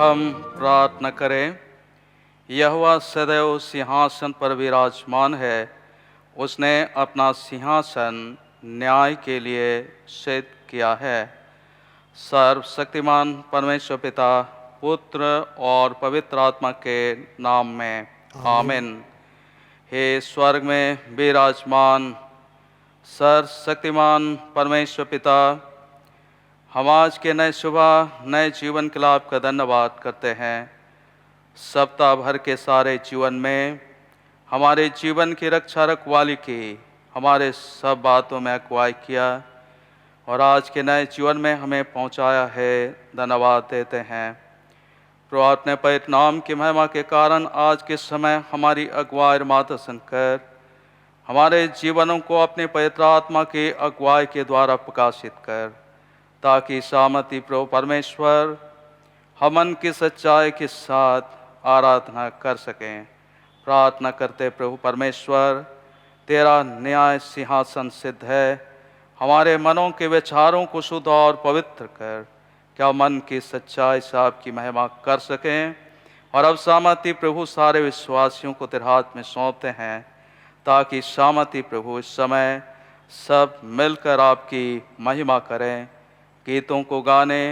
हम प्रार्थना करें। यहोवा सदैव सिंहासन पर विराजमान है। उसने अपना सिंहासन न्याय के लिए सिद्ध किया है। सर्वशक्तिमान परमेश्वर पिता, पुत्र और पवित्र आत्मा के नाम में आमीन। हे स्वर्ग में विराजमान सर्वशक्तिमान परमेश्वर पिता, हम आज के नए सुबह नए जीवन के लिए आपका धन्यवाद करते हैं। सप्ताह भर के सारे जीवन में हमारे जीवन की रक्षा रखवाली की, हमारे सब बातों में अगुवाई किया और आज के नए जीवन में हमें पहुंचाया है। धन्यवाद देते हैं। प्रभु, अपने पवित्र नाम की महिमा के कारण आज के समय हमारी अगुवाई और मार्गदर्शन कर हमारे जीवनों को अपने पवित्र आत्मा की अगुवाई के द्वारा प्रकाशित कर, ताकि सामर्थी प्रभु परमेश्वर हम मन की सच्चाई के साथ आराधना कर सकें। प्रार्थना करते प्रभु परमेश्वर, तेरा न्याय सिंहासन सिद्ध है। हमारे मनों के विचारों को शुद्ध और पवित्र कर, क्या मन की सच्चाई से आपकी महिमा कर सकें। और अब सामर्थी प्रभु सारे विश्वासियों को तेरे हाथ में सौंपते हैं, ताकि सामर्थी प्रभु इस समय सब मिलकर आपकी महिमा करें। गीतों को गाने,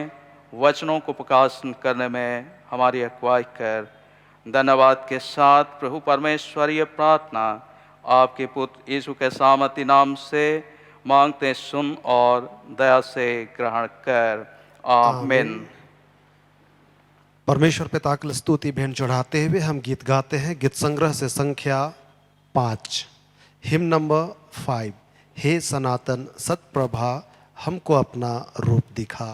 वचनों को प्रकाशन करने में हमारी अगुवाई कर। धन्यवाद के साथ प्रभु परमेश्वर ये प्रार्थना आपके पुत्र यीशु के सामर्थी नाम से मांगते, सुन और दया से ग्रहण कर। आमीन। परमेश्वर पिता की स्तुति भेंट चढ़ाते हुए हम गीत गाते हैं। गीत संग्रह से संख्या 5, हिम नंबर 5। हे सनातन सत्प्रभा, हमको अपना रूप दिखा।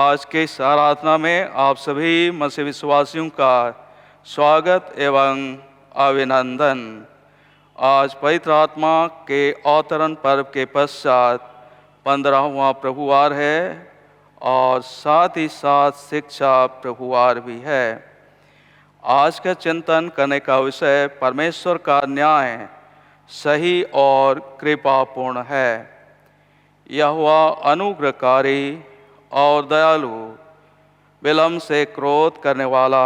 आज के इस आराधना में आप सभी मसीह विश्वासियों का स्वागत एवं अभिनंदन। आज पवित्र आत्मा के अवतरण पर्व के पश्चात 15वां प्रभुवार है और साथ ही साथ शिक्षा प्रभुवार भी है। आज का चिंतन करने का विषय परमेश्वर का न्याय सही और कृपापूर्ण है। यहोवा अनुग्रहकारी और दयालु, विलम्ब से क्रोध करने वाला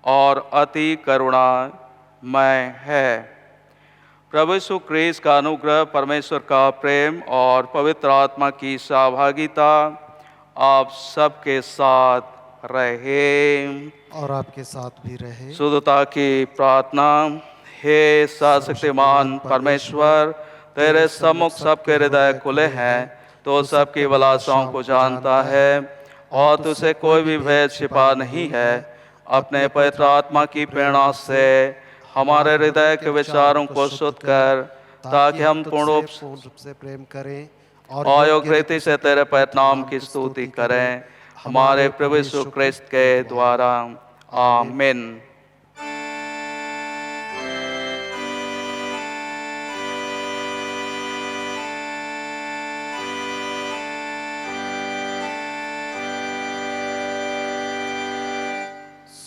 और अति करुणामय है। प्रभु यीशु ख्रीस्त का अनुग्रह, परमेश्वर का प्रेम और पवित्र आत्मा की सहभागिता आप सबके साथ रहे और आपके साथ भी रहे। शुद्धता की प्रार्थना। हे सर्वशक्तिमान परमेश्वर, तेरे सम्मुख सबके हृदय खुले हैं, तो सबकी विलासाओं को जानता है और तुझसे कोई भी भेद छिपा नहीं है। अपने पवित्र आत्मा की प्रेरणा से हमारे हृदय के विचारों को शुद्ध कर, ताकि हम पूर्ण रूप से प्रेम करें और योग्य रीति से तेरे पवित्र नाम की स्तुति करें, हमारे प्रभु यीशु ख्रीस्त के द्वारा। आमीन।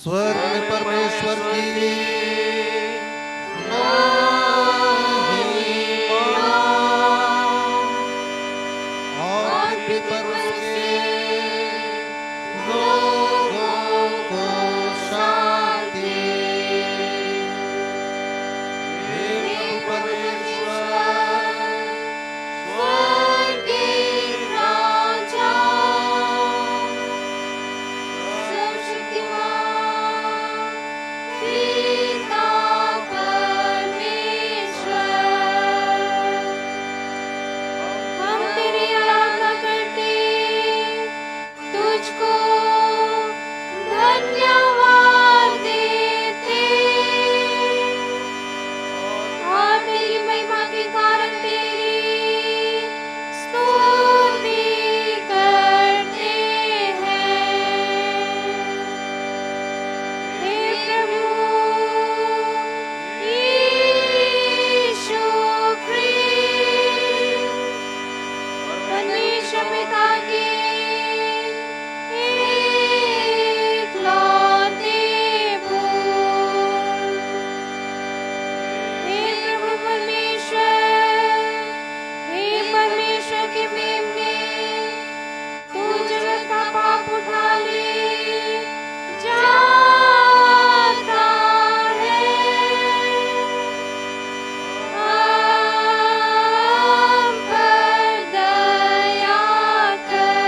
स्वर्ग में परमेश्वर की और पृथ्वी पर उसके लोगों को शांति। हे प्रभु परमेश्वर, स्वर्ग के राजा, सर्वशक्तिमान पिता परमेश्वर, हम तेरी आराधना करते, तुझको धन्यवाद देते और तेरी महिमा के कारण तेरी स्तुति करते हैं। हे प्रभु यीशु ख्रीस्त, परमेश्वर पिता के एकलौते पुत्र, हे प्रभु परमेश्वर, हे परमेश्वर के मेमने, तू जगत का पाप उठा ले जाता है। हम पर दया कर,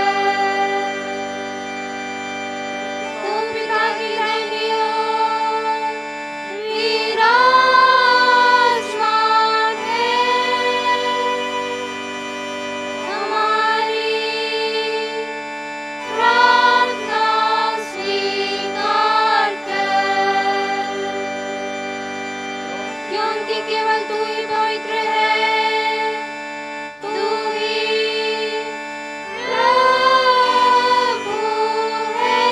तू पिता की दाहिनी ओर विराजमान है। हमारी प्रार्थना स्वीकार कर, क्योंकि केवल तू ही पवित्र है, तू ही प्रभु है,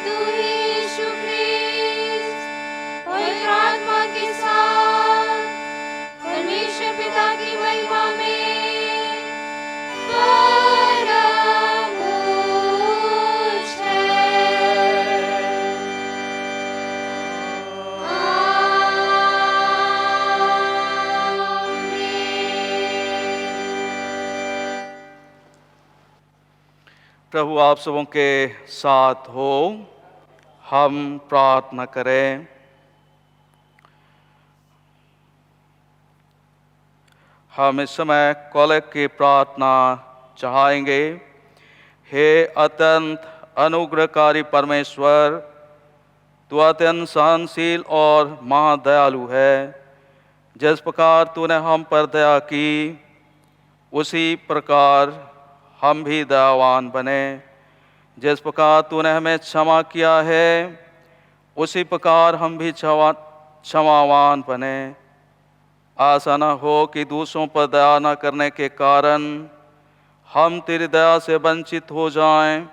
तू ही यीशु ख्रीस्त पवित्र आत्मा के साथ परमेश्वर पिता की महिमा में परम उच्च है। आमीन। प्रभु आप सबों के साथ हो। हम प्रार्थना करें। हम इस समय कॉलेज की प्रार्थना चाहेंगे। हे अत्यंत अनुग्रहकारी परमेश्वर, तू अत्यंत सहनशील और महादयालु है। जिस प्रकार तूने हम पर दया की, उसी प्रकार हम भी दयावान बने। जिस प्रकार तूने हमें क्षमा किया है, उसी प्रकार हम भी क्षमावान बने। ऐसा न हो कि दूसरों पर दया न करने के कारण हम तेरी दया से वंचित हो जाएं,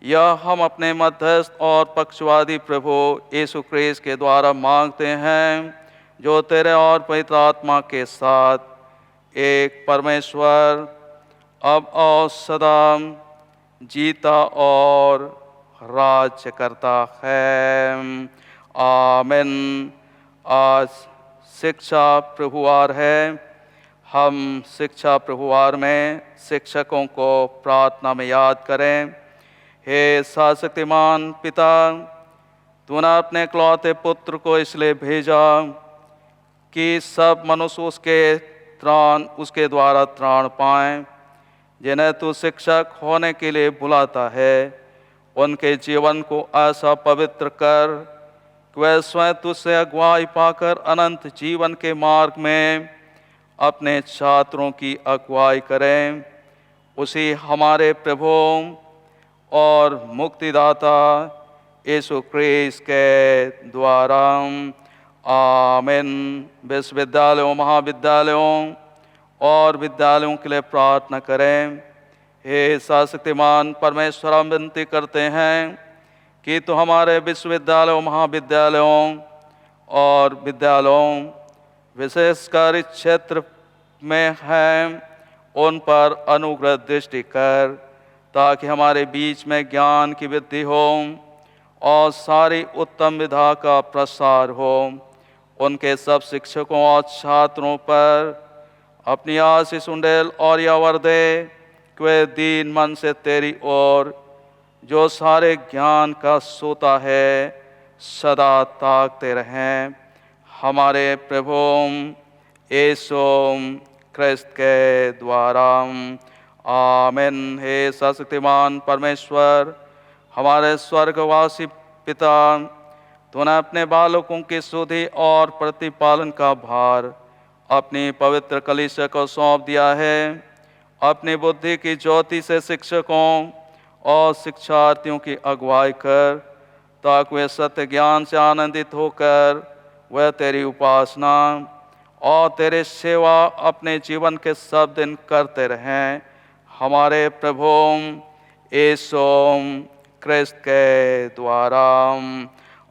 या हम अपने मध्यस्थ और पक्षवादी प्रभु यीशु ख्रीस्त के द्वारा मांगते हैं, जो तेरे और पवित्र आत्मा के साथ एक परमेश्वर अब और सदा जीता और राज्य करता है। आमीन। आज शिक्षा प्रभुवार है। हम शिक्षा प्रभुवार में शिक्षकों को प्रार्थना में याद करें। हे सर्वशक्तिमान पिता, तूने अपने इकलौते पुत्र को इसलिए भेजा कि सब मनुष्य उसके द्वारा त्राण पाएं। जिन्हें तू शिक्षक होने के लिए बुलाता है, उनके जीवन को ऐसा पवित्र कर कि वह स्वयं तुझसे अगुवाई पाकर अनंत जीवन के मार्ग में अपने छात्रों की अगुवाई करें। उसी हमारे प्रभु और मुक्तिदाता यीशु ख्रीस्त के द्वारा। आमीन। विश्वविद्यालयों, महाविद्यालयों और विद्यालयों के लिए प्रार्थना करें। हे सर्वशक्तिमान परमेश्वर, हम विनती करते हैं कि तो हमारे विश्वविद्यालयों, महाविद्यालयों और विद्यालयों, विशेषकर इस क्षेत्र में हैं, उन पर अनुग्रह दृष्टि कर, ताकि हमारे बीच में ज्ञान की वृद्धि हो और सारी उत्तम विधा का प्रसार हो। उनके सब शिक्षकों और छात्रों पर अपनी आशीष उंडेल और यावर दे कि वे दीन मन से तेरी ओर, जो सारे ज्ञान का सोता है, सदा ताकते रहें। हमारे प्रभु यीशु ख्रीस्त के द्वारा। आमीन। हे सर्वशक्तिमान परमेश्वर, हमारे स्वर्गवासी पिता, तूने अपने बालकों की सुधि और प्रतिपालन का भार अपनी पवित्र कलीसिया को सौंप दिया है। अपनी बुद्धि की ज्योति से शिक्षकों और शिक्षार्थियों की अगुवाई कर, ताकि वे सत्य ज्ञान से आनंदित होकर वह तेरी उपासना और तेरे सेवा अपने जीवन के सब दिन करते रहें। हमारे प्रभु यीशु ख्रीस्त के द्वारा।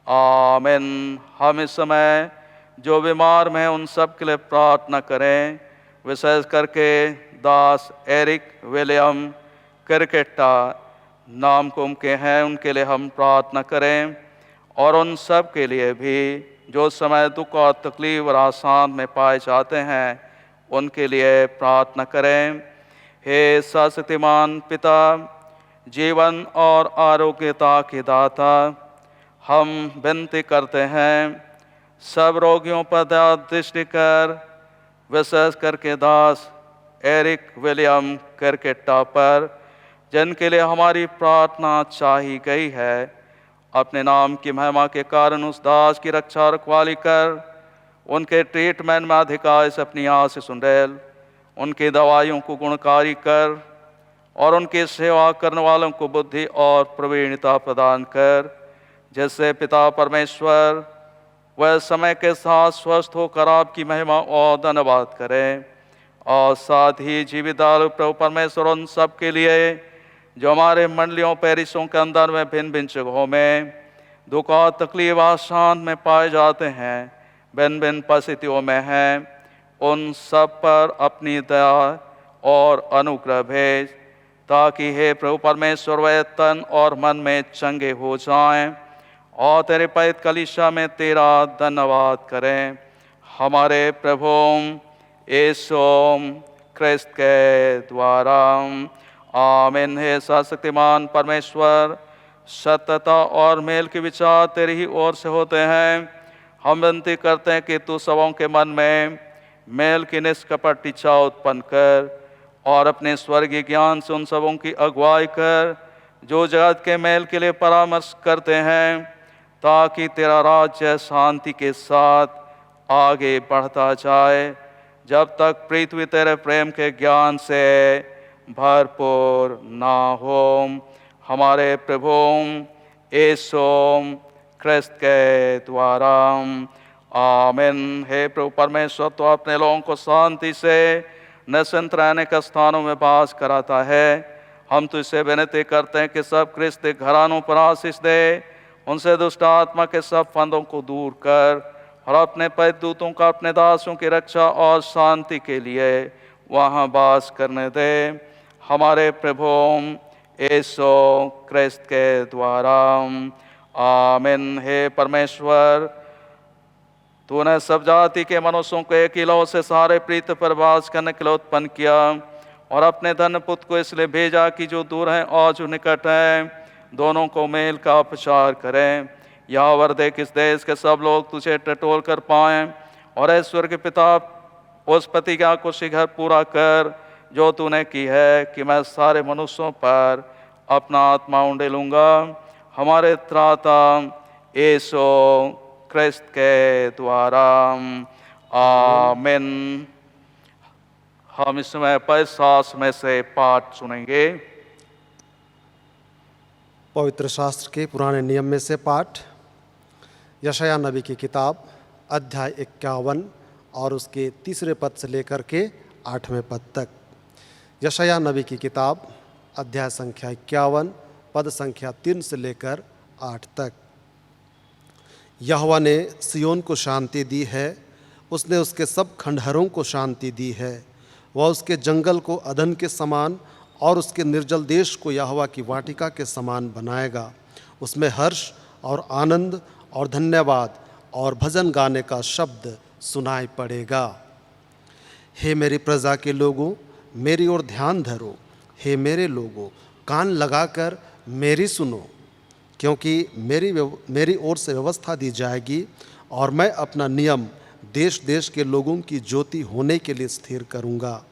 आमीन। हम इस समय जो बीमार में उन सब के लिए प्रार्थना करें, विशेष करके दास एरिक विलियम क्रिकेटा नाम को उनके हैं, उनके लिए हम प्रार्थना करें। और उन सब के लिए भी जो समय दुख और तकलीफ और आसान में पाए जाते हैं, उनके लिए प्रार्थना करें। हे सर्वशक्तिमान पिता, जीवन और आरोग्यता के दाता, हम विनती करते हैं, सब रोगियों पर दया दृष्टि कर, विशेष करके दास एरिक विलियम क्रिकेटा पर, जिनके लिए हमारी प्रार्थना चाही गई है। अपने नाम की महिमा के कारण उस दास की रक्षा रखवाली कर, उनके ट्रीटमेंट में अधिकार से अपनी आशीष उंडेल, उनकी दवाइयों को गुणकारी कर और उनकी सेवा करने वालों को बुद्धि और प्रवीणता प्रदान कर, जिससे पिता परमेश्वर वह समय के साथ स्वस्थ होकर आपकी महिमा और धन्यवाद करें। और साथ ही जीवितदाल प्रभु परमेश्वर उन सब के लिए जो हमारे मंडलियों, पैरिसों के अंदर में भिन्न भिन्न जगहों में दुख और तकलीफ आसान में पाए जाते हैं, भिन्न भिन्न परिस्थितियों में हैं, उन सब पर अपनी दया और अनुग्रह भेज, ताकि हे प्रभु परमेश्वर वे तन और मन में चंगे हो जाएं और तेरे पवित्र कलीसिया में तेरा धन्यवाद करें। हमारे प्रभु यीशु ख्रीस्त के द्वारा। आमीन। हे सर्वशक्तिमान परमेश्वर, सत्यता और मेल के विचार तेरी ही ओर से होते हैं। हम विनती करते हैं कि तू सबों के मन में मेल की निष्कपट इच्छा उत्पन्न कर और अपने स्वर्गीय ज्ञान से उन सबों की अगुवाई कर जो जगत के मेल के लिए परामर्श करते हैं, ताकि तेरा राज्य शांति के साथ आगे बढ़ता जाए, जब तक पृथ्वी तेरे प्रेम के ज्ञान से भरपूर ना हो। हमारे प्रभु यीशु ख्रीस्त के द्वारा। आमीन। हे प्रभु परमेश्वर, तो अपने लोगों को शांति से निश्चिंत रहने का स्थानों में वास कराता है। हम तुझसे विनती करते हैं कि सब क्रिस्त घरानों पर आशीष दे, उनसे दुष्ट आत्मा के सब फंदों को दूर कर और अपने पवित्र दूतों का अपने दासों की रक्षा और शांति के लिए वहाँ वास करने दे। हमारे प्रभु यीशु क्रिस्त के द्वारा, आमीन। हे परमेश्वर, तूने सब जाति के मनुष्यों को एक ही लौ से सारे प्रीत पर वास करने के लिए उत्पन्न किया और अपने धन्य पुत्र को इसलिए भेजा कि जो दूर हैं और जो निकट हैं दोनों को मेल का प्रचार करें। यह वर दे किस देश के सब लोग तुझे टटोल कर पाएं और ऐश्वर्य के पिता उस प्रतिज्ञा को शीघ्र पूरा कर जो तूने की है कि मैं सारे मनुष्यों पर अपना आत्मा उंडेलूंगा। हमारे त्राता यीशु क्रिस्त के द्वारा, आमीन। हम इसमें पैसास में से पाठ सुनेंगे। पवित्र शास्त्र के पुराने नियम में से पाठ, यशायाह नबी की किताब अध्याय 51 और उसके 3 पद से लेकर के 8वें पद तक। यशायाह नबी की किताब अध्याय संख्या 51 पद संख्या 3 से लेकर 8 तक। यहोवा ने सियोन को शांति दी है, उसने उसके सब खंडहरों को शांति दी है। वह उसके जंगल को अदन के समान और उसके निर्जल देश को यहोवा की वाटिका के समान बनाएगा। उसमें हर्ष और आनंद और धन्यवाद और भजन गाने का शब्द सुनाई पड़ेगा। हे मेरी प्रजा के लोगों, मेरी ओर ध्यान धरो। हे मेरे लोगों, कान लगाकर मेरी सुनो, क्योंकि मेरी ओर से व्यवस्था दी जाएगी और मैं अपना नियम देश देश के लोगों की ज्योति होने के लिए स्थिर करूँगा।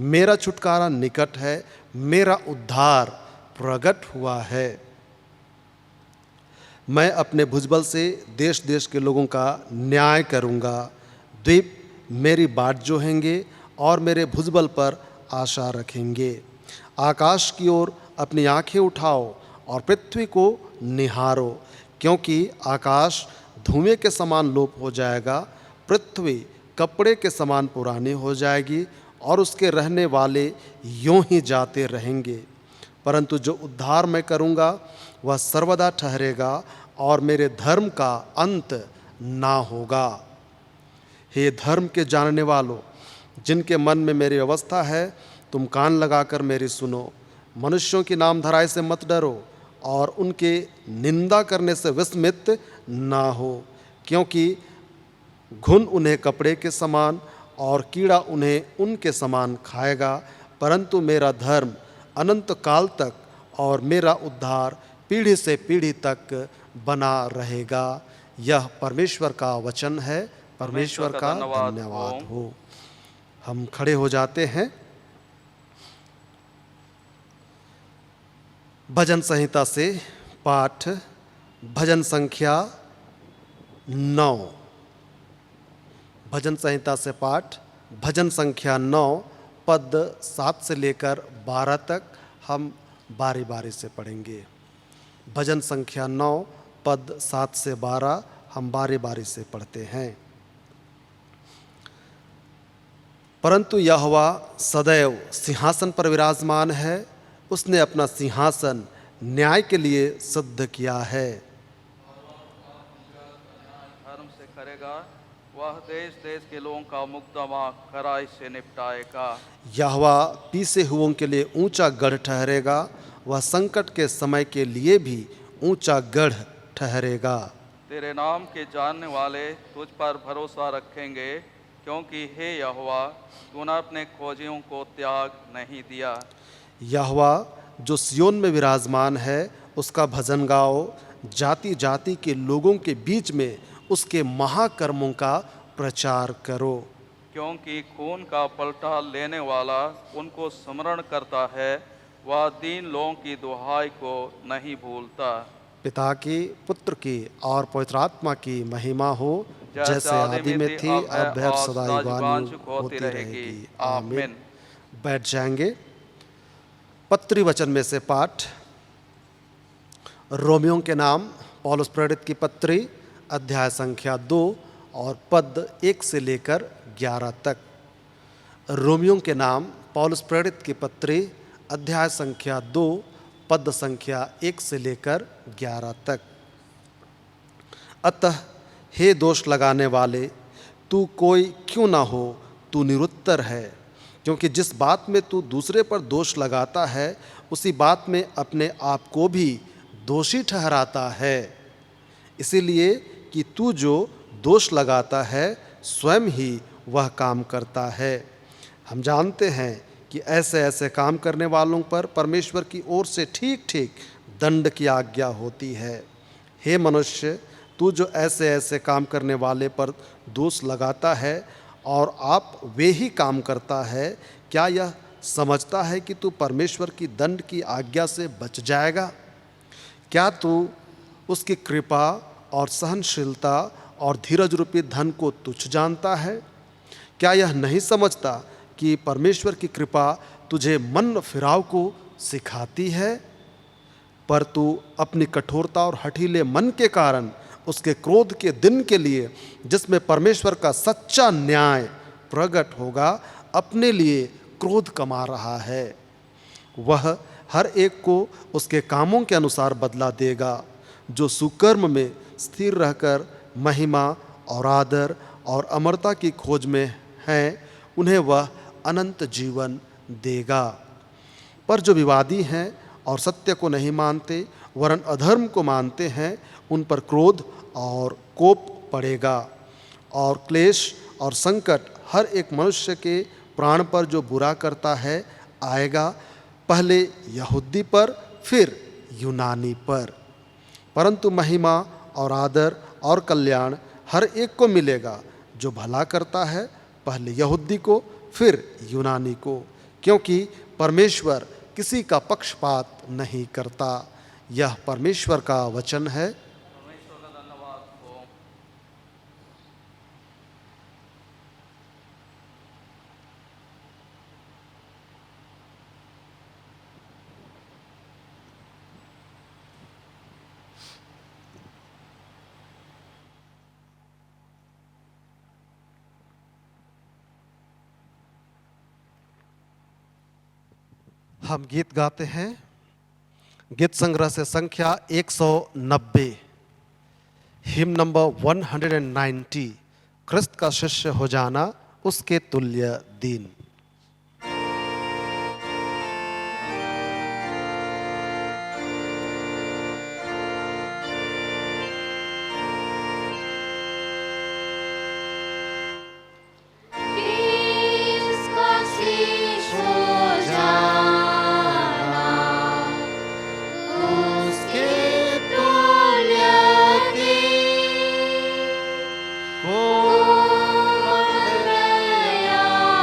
मेरा छुटकारा निकट है, मेरा उद्धार प्रकट हुआ है। मैं अपने भुजबल से देश देश के लोगों का न्याय करूँगा। द्वीप मेरी बाट जोहेंगे और मेरे भुजबल पर आशा रखेंगे। आकाश की ओर अपनी आंखें उठाओ और पृथ्वी को निहारो, क्योंकि आकाश धुएं के समान लोप हो जाएगा, पृथ्वी कपड़े के समान पुरानी हो जाएगी और उसके रहने वाले यूं ही जाते रहेंगे। परंतु जो उद्धार मैं करूँगा वह सर्वदा ठहरेगा और मेरे धर्म का अंत ना होगा। हे धर्म के जानने वालों, जिनके मन में मेरी व्यवस्था है, तुम कान लगाकर मेरी सुनो। मनुष्यों की नामधराई से मत डरो और उनके निंदा करने से विस्मित ना हो, क्योंकि घुन उन्हें कपड़े के समान और कीड़ा उन्हें उनके समान खाएगा। परंतु मेरा धर्म अनंत काल तक और मेरा उद्धार पीढ़ी से पीढ़ी तक बना रहेगा। यह परमेश्वर का वचन है। परमेश्वर का धन्यवाद हो। हम खड़े हो जाते हैं। भजन संहिता से पाठ भजन संख्या 9। भजन संहिता से पाठ भजन संख्या 9 पद 7 से लेकर 12 तक हम बारी बारी से पढ़ेंगे। भजन संख्या 9 पद 7 से 12 हम बारी बारी से पढ़ते हैं। परंतु यहोवा सदैव सिंहासन पर विराजमान है, उसने अपना सिंहासन न्याय के लिए सिद्ध किया है। धर्म से करेगा, वह देश देश के लोगों का मुकदमा खराई से निपटाएगा। यहोवा पीसे हुओं के लिए ऊंचा गढ़ ठहरेगा, वह संकट के समय के लिए भी ऊंचा गढ़ ठहरेगा। तेरे नाम के जानने वाले तुझ पर भरोसा रखेंगे, क्योंकि हे यहोवा, तूने अपने खोजियों को त्याग नहीं दिया। यहोवा जो सियोन में विराजमान है, उसका भजन गाओ। जाति जाति के लोगों के बीच में उसके महाकर्मों का प्रचार करो। क्योंकि खून का पलटा लेने वाला उनको स्मरण करता है, वह दीन लोगों की दुहाई को नहीं भूलता। पिता की, पुत्र की और पवित्र आत्मा की महिमा हो, जैसे आदि में थी, अब है, सदा युगानुयुग होती रहेगी। आमीन। बैठ जाएंगे। पत्री वचन में से पाठ रोमियों के नाम पौलुस प्रेरित की पत्री अध्याय संख्या 2 और पद 1 से लेकर 11 तक। रोमियों के नाम पौलुस प्रेरित की पत्री अध्याय संख्या 2 पद संख्या 1 से लेकर 11 तक। अतः हे दोष लगाने वाले, तू कोई क्यों ना हो, तू निरुत्तर है, क्योंकि जिस बात में तू दूसरे पर दोष लगाता है उसी बात में अपने आप को भी दोषी ठहराता है। इसीलिए कि तू जो दोष लगाता है स्वयं ही वह काम करता है। हम जानते हैं कि ऐसे ऐसे काम करने वालों पर परमेश्वर की ओर से ठीक ठीक दंड की आज्ञा होती है। हे मनुष्य, तू जो ऐसे ऐसे काम करने वाले पर दोष लगाता है और आप वे ही काम करता है, क्या यह समझता है कि तू परमेश्वर की दंड की आज्ञा से बच जाएगा? क्या तू उसकी कृपा और सहनशीलता और धीरज रूपी धन को तुच्छ जानता है? क्या यह नहीं समझता कि परमेश्वर की कृपा तुझे मन फिराव को सिखाती है? पर तू अपनी कठोरता और हठीले मन के कारण उसके क्रोध के दिन के लिए, जिसमें परमेश्वर का सच्चा न्याय प्रकट होगा, अपने लिए क्रोध कमा रहा है। वह हर एक को उसके कामों के अनुसार बदला देगा। जो सुकर्म में स्थिर रहकर महिमा और आदर और अमरता की खोज में हैं, उन्हें वह अनंत जीवन देगा। पर जो विवादी हैं और सत्य को नहीं मानते वरन अधर्म को मानते हैं, उन पर क्रोध और कोप पड़ेगा और क्लेश और संकट हर एक मनुष्य के प्राण पर जो बुरा करता है आएगा, पहले यहूदी पर फिर यूनानी पर। परंतु महिमा और आदर और कल्याण हर एक को मिलेगा जो भला करता है, पहले यहूदी को फिर यूनानी को, क्योंकि परमेश्वर किसी का पक्षपात नहीं करता। यह परमेश्वर का वचन है। परमेश्वर का धन्यवाद हो। हम गीत गाते हैं। गीत संग्रह से संख्या 190, हिम नंबर 190, क्रिस्त का शिष्य हो जाना उसके तुल्य दीन। किसका शीश हो जाना उसके तुल्य दीन। कोमल दयावान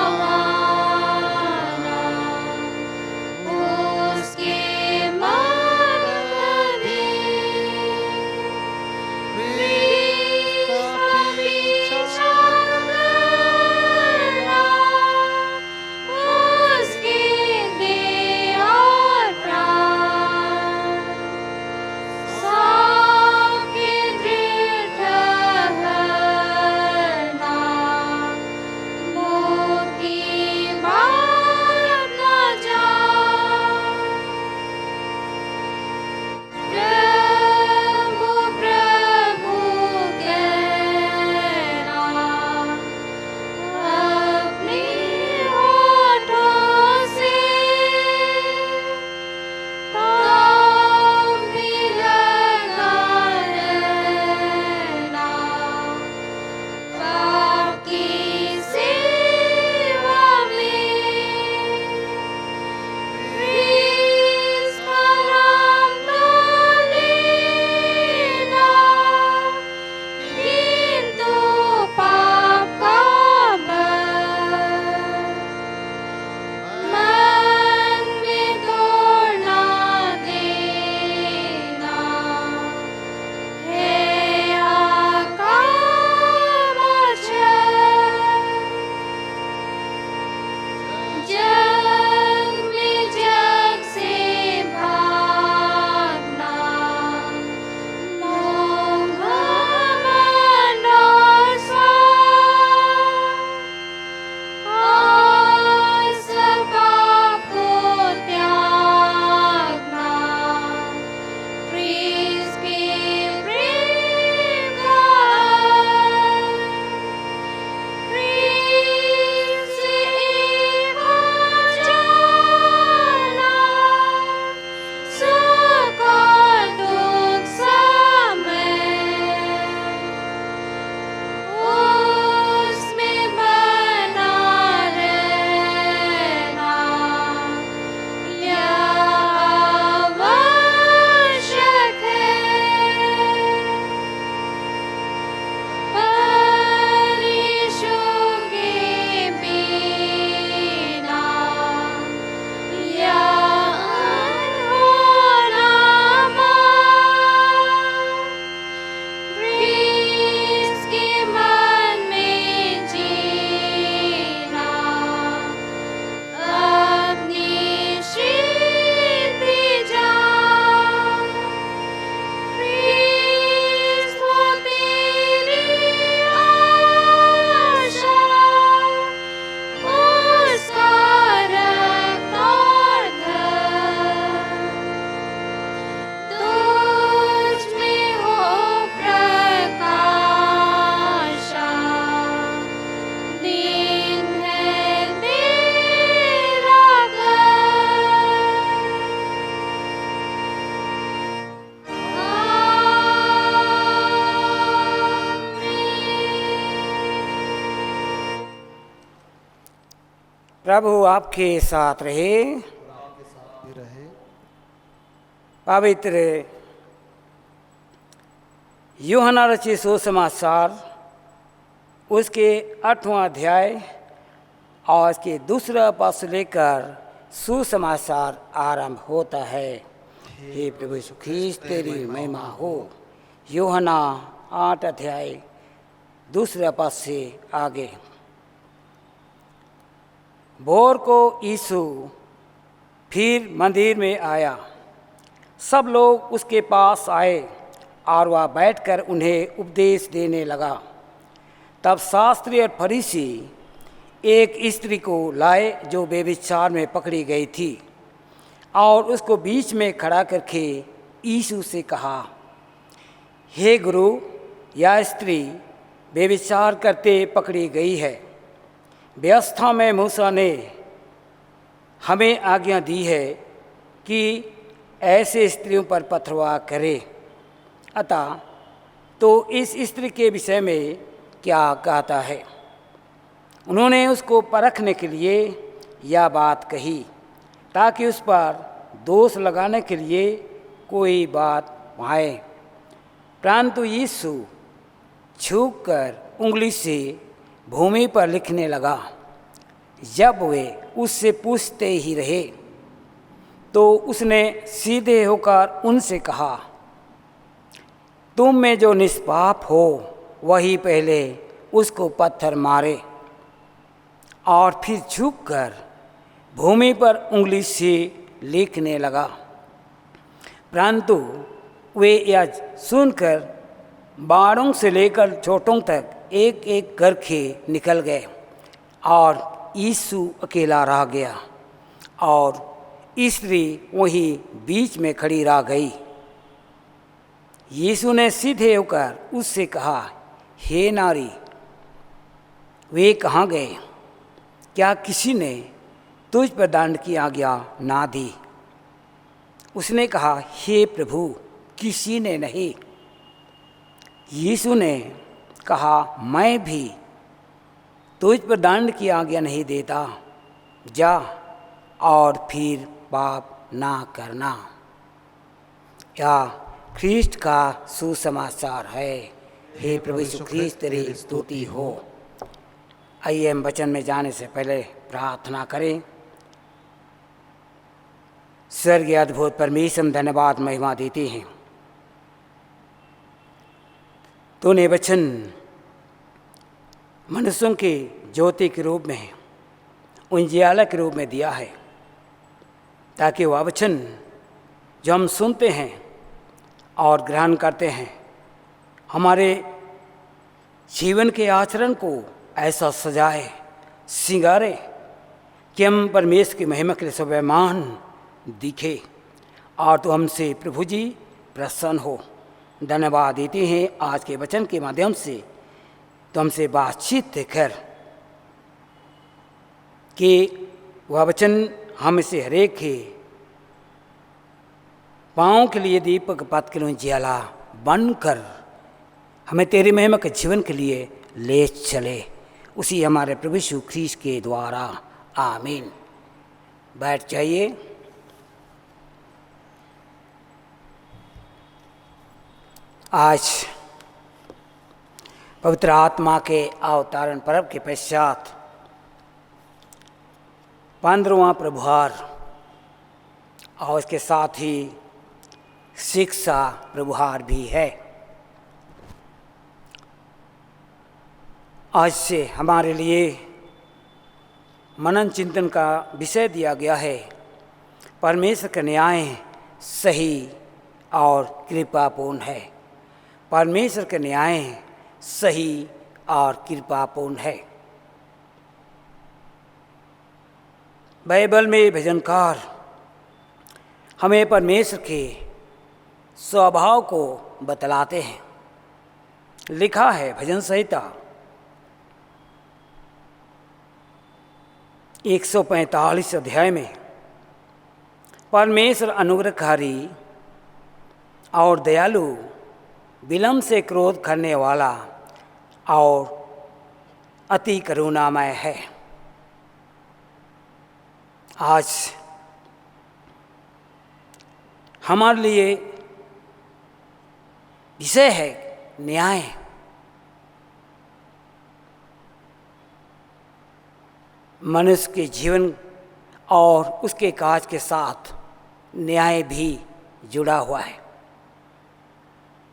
प्रभु आपके साथ रहे। भी रहे। पवित्र यूहन्ना रचित सुसमाचार उसके 8वां अध्याय और उसके दूसरा पद से लेकर सुसमाचार आरंभ होता है। हे प्रभु यीशु ख्रीस्त तेरी महिमा हो। यूहन्ना 8 अध्याय दूसरा पद से आगे। भोर को यीशु फिर मंदिर में आया। सब लोग उसके पास आए और वह बैठकर उन्हें उपदेश देने लगा। तब शास्त्री और फरीसी एक स्त्री को लाए जो व्यभिचार में पकड़ी गई थी और उसको बीच में खड़ा करके यीशु से कहा, हे गुरु, यह स्त्री व्यभिचार करते पकड़ी गई है। व्यवस्था में मूसा ने हमें आज्ञा दी है कि ऐसे स्त्रियों पर पथरवाह करे। अतः तो इस स्त्री के विषय में क्या कहता है? उन्होंने उसको परखने के लिए यह बात कही ताकि उस पर दोष लगाने के लिए कोई बात पाए। परंतु यीशु झुककर उंगली से भूमि पर लिखने लगा। जब वे उससे पूछते ही रहे तो उसने सीधे होकर उनसे कहा, तुम में जो निष्पाप हो वही पहले उसको पत्थर मारे। और फिर झुककर भूमि पर उंगली से लिखने लगा। परंतु वे यह सुनकर बाड़ों से लेकर छोटों तक एक एक करके निकल गए और यीशु अकेला रह गया और स्त्री वहीं बीच में खड़ी रह गई। यीशु ने सीधे होकर उससे कहा, हे नारी, वे कहाँ गए? क्या किसी ने तुझ पर दंड की आज्ञा ना दी? उसने कहा, हे प्रभु, किसी ने नहीं। यीशु ने कहा, मैं भी तुझ पर दंड की आज्ञा नहीं देता। जा और फिर पाप ना करना। या ख्रीस्ट का सुसमाचार है। हे प्रभु यीशु ख्रीस्त तेरी स्तुति हो। आइए हम वचन में जाने से पहले प्रार्थना करें। स्वर्गीय अद्भुत परमेश्वर, धन्यवाद महिमा देते हैं। तूने वचन मनुष्यों के ज्योति के रूप में, उजियाला के रूप में दिया है ताकि वह वचन जो हम सुनते हैं और ग्रहण करते हैं हमारे जीवन के आचरण को ऐसा सजाए, सिंगारे कि हम परमेश्वर की महिमा के लिए स्वाभिमान दिखे और तो हमसे प्रभु जी प्रसन्न हो। धन्यवाद देते हैं आज के वचन के माध्यम से तो हमसे बातचीत कर कि वह वचन हम से हरेक के पाँव के लिए दीपक पथ के लिए उजियाला बनकर हमें तेरी महिमा के जीवन के लिए ले चले। उसी हमारे प्रभु यीशु ख्रीस्त के द्वारा आमीन। बैठ जाइए। आज पवित्र आत्मा के अवतरण पर्व के पश्चात 15वां प्रभार और इसके साथ ही शिक्षा प्रभार भी है। आज से हमारे लिए मनन चिंतन का विषय दिया गया है, परमेश्वर का न्याय सही और कृपापूर्ण है। परमेश्वर का न्याय सही और कृपापूर्ण है। बाइबल में भजनकार हमें परमेश्वर के स्वभाव को बतलाते हैं। लिखा है भजन संहिता 145 अध्याय में, परमेश्वर अनुग्रहकारी और दयालु, विलम्ब से क्रोध करने वाला और अति करुणामय है। आज हमारे लिए विषय है न्याय। मनुष्य के जीवन और उसके काज के साथ न्याय भी जुड़ा हुआ है,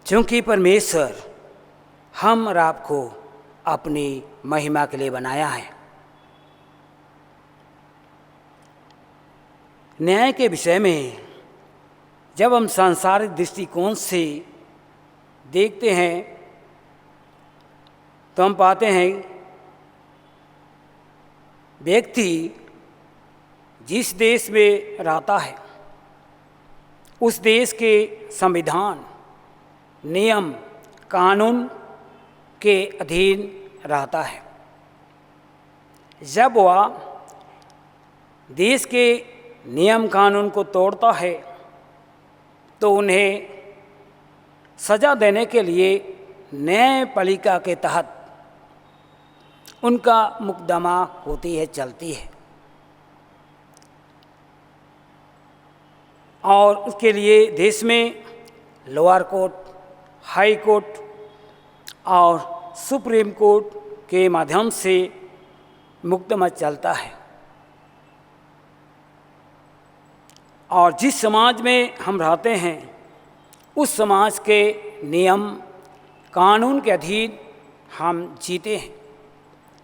क्योंकि परमेश्वर हम और आपको अपनी महिमा के लिए बनाया है। न्याय के विषय में जब हम सांसारिक दृष्टिकोण से देखते हैं तो हम पाते हैं व्यक्ति जिस देश में रहता है उस देश के संविधान, नियम, कानून के अधीन रहता है। जब वह देश के नियम कानून को तोड़ता है तो उन्हें सज़ा देने के लिए न्यायपालिका के तहत उनका मुकदमा होती है, चलती है, और उसके लिए देश में लोअर कोर्ट, हाई कोर्ट और सुप्रीम कोर्ट के माध्यम से मुकदमा चलता है। और जिस समाज में हम रहते हैं उस समाज के नियम कानून के अधीन हम जीते हैं।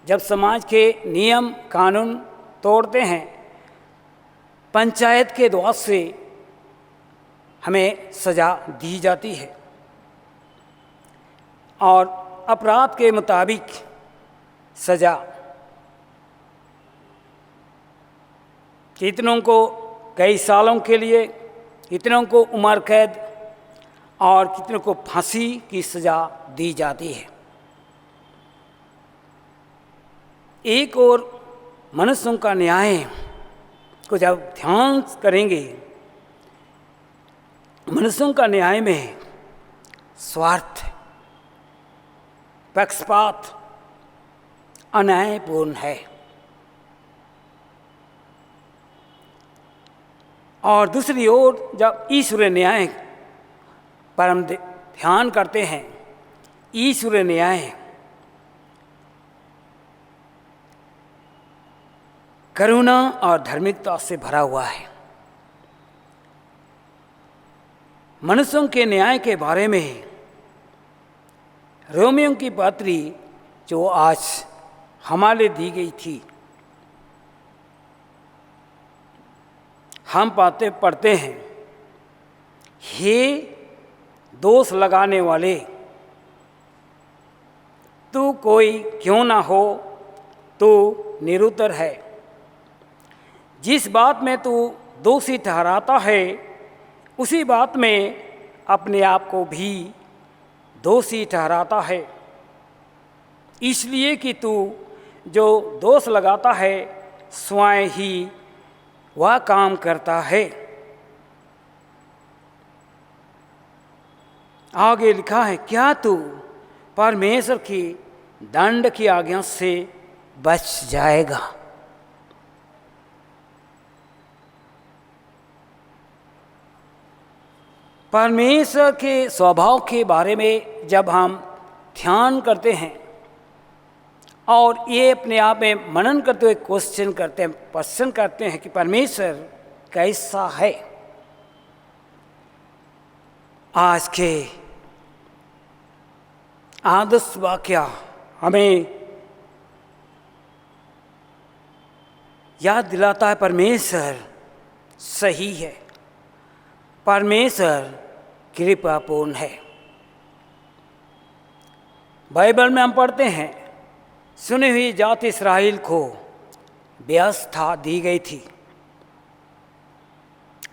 जब समाज के नियम कानून तोड़ते हैं, पंचायत के द्वार से हमें सज़ा दी जाती है और अपराध के मुताबिक सज़ा। कितनों को कई सालों के लिए, कितनों को उम्र कैद और कितनों को फांसी की सज़ा दी जाती है। एक और मनुष्यों का न्याय को जब ध्यान करेंगे, मनुष्यों का न्याय में स्वार्थ, पक्षपात अन्यायपूर्ण है। और दूसरी ओर जब ईश्वरीय न्याय पर हम ध्यान करते हैं, ईश्वरीय न्याय करुणा और धार्मिकता से भरा हुआ है। मनुष्यों के न्याय के बारे में रोमियों की पत्री जो आज हमारे दी गई थी, हम पढ़ते हैं, हे दोष लगाने वाले, तू कोई क्यों ना हो, तू निरुत्तर है। जिस बात में तू दोषी ठहराता है उसी बात में अपने आप को भी दोषी ठहराता है, इसलिए कि तू जो दोष लगाता है स्वयं ही वह काम करता है। आगे लिखा है, क्या तू परमेश्वर की दंड की आज्ञा से बच जाएगा? परमेश्वर के स्वभाव के बारे में जब हम ध्यान करते हैं और ये अपने आप में मनन करते हुए क्वेश्चन करते हैं, प्रश्न करते हैं कि परमेश्वर कैसा है, आज के आदर्श वाक्य हमें याद दिलाता है परमेश्वर सही है, परमेश्वर कृपापूर्ण है। बाइबल में हम पढ़ते हैं, सुनी हुई जाति इस्राएल को व्यवस्था दी गई थी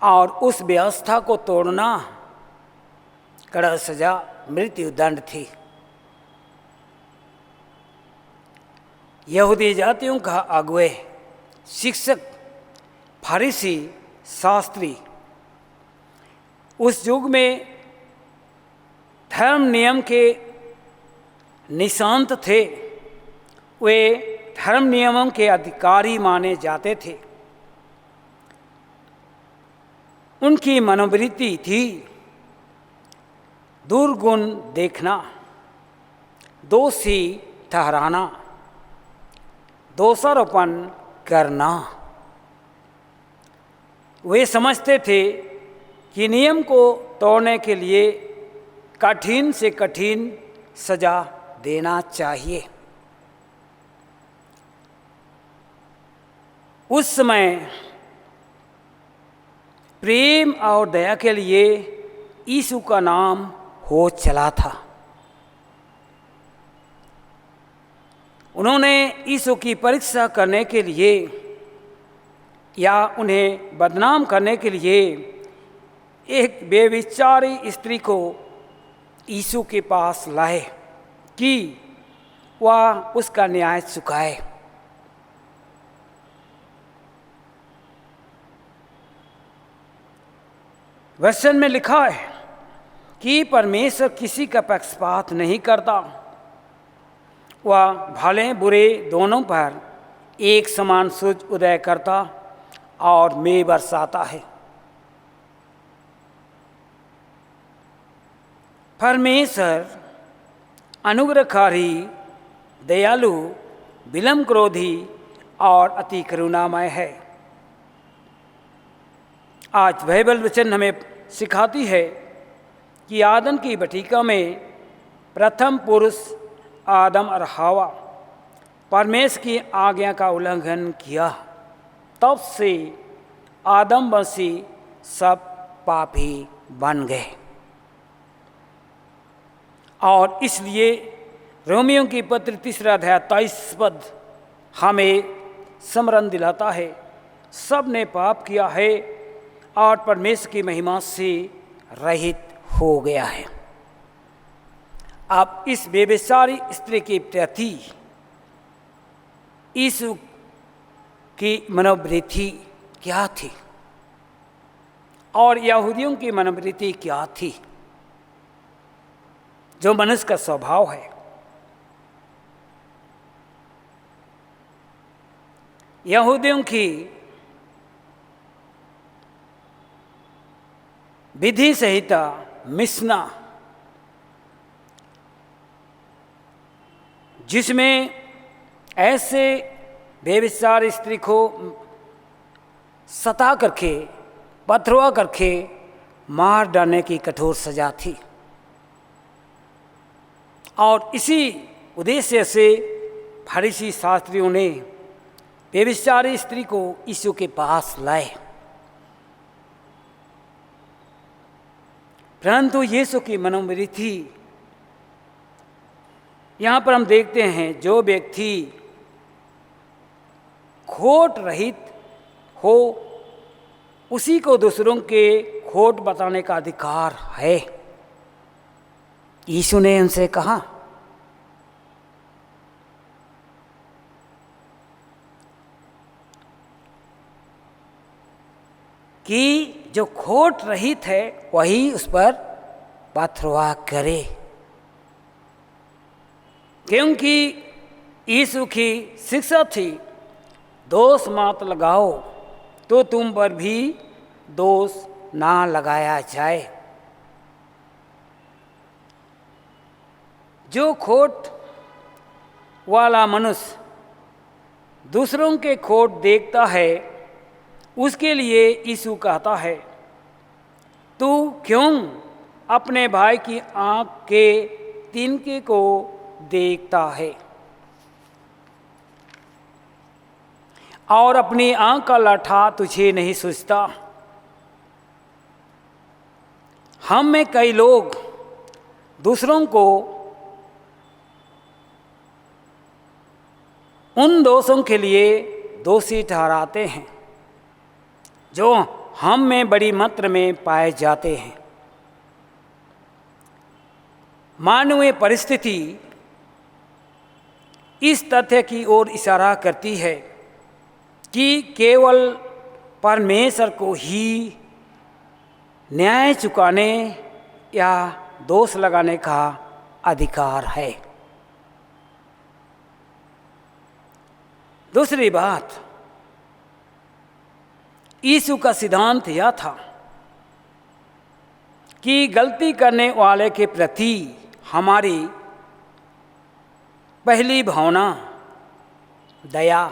और उस व्यवस्था को तोड़ना कड़ा सजा, मृत्यु दंड थी। यहूदी जातियों का अगुवे, शिक्षक, फरीसी, शास्त्री उस युग में धर्म नियम के निशांत थे, वे धर्म नियमों के अधिकारी माने जाते थे उनकी मनोवृत्ति थी दुर्गुण देखना, दोषी ठहराना, दोषारोपण करना। वे समझते थे कि नियम को तोड़ने के लिए कठिन से कठिन सजा देना चाहिए। उस समय प्रेम और दया के लिए यीशु का नाम हो चला था। उन्होंने यीशु की परीक्षा करने के लिए या उन्हें बदनाम करने के लिए एक बेविचारी स्त्री को यीशु के पास लाए कि वह उसका न्याय चुकाए। वचन में लिखा है कि परमेश्वर किसी का पक्षपात नहीं करता, वह भले बुरे दोनों पर एक समान सूरज उदय करता और मेघ बरसाता है। परमेश्वर अनुग्रहकारी, दयालु, विलंब क्रोधी और अति करुणामय है। आज बाइबल वचन हमें सिखाती है कि आदम की बटिका में प्रथम पुरुष आदम और हवा परमेश्वर की आज्ञा का उल्लंघन किया, तब से आदम वंशी सब पापी बन गए। और इसलिए रोमियों की पत्र 3 अध्याय 23 पद हमें स्मरण दिलाता है, सब ने पाप किया है और परमेश्वर की महिमा से रहित हो गया है। अब इस बेविचारी स्त्री के प्रति यीशु की मनोवृत्ति क्या थी और यहूदियों की मनोवृत्ति क्या थी, जो मनुष्य का स्वभाव है। यहूदियों की विधि संहिता मिशना, जिसमें ऐसे बेविचार स्त्री को सता करके, पथरवा करके मार डालने की कठोर सजा थी। और इसी उद्देश्य से फरीसी शास्त्रियों ने बेविचारी स्त्री को यीशु के पास लाए, परंतु यीशु की मनोवृत्ति यहाँ पर हम देखते हैं, जो व्यक्ति खोट रहित हो उसी को दूसरों के खोट बताने का अधिकार है। यीशु ने उनसे कहा कि जो खोट रहित है वही उस पर पथरवा करे, क्योंकि यीशु की शिक्षा थी, दोष मत लगाओ तो तुम पर भी दोष ना लगाया जाए। जो खोट वाला मनुष्य दूसरों के खोट देखता है, उसके लिए यीशु कहता है, तू क्यों अपने भाई की आँख के तिनके को देखता है और अपनी आँख का लाठा तुझे नहीं सूझता। हम में कई लोग दूसरों को उन दोषों के लिए दोषी ठहराते हैं जो हम में बड़ी मात्रा में पाए जाते हैं। मानवीय परिस्थिति इस तथ्य की ओर इशारा करती है कि केवल परमेश्वर को ही न्याय चुकाने या दोष लगाने का अधिकार है। दूसरी बात, यीशु का सिद्धांत यह था कि गलती करने वाले के प्रति हमारी पहली भावना दया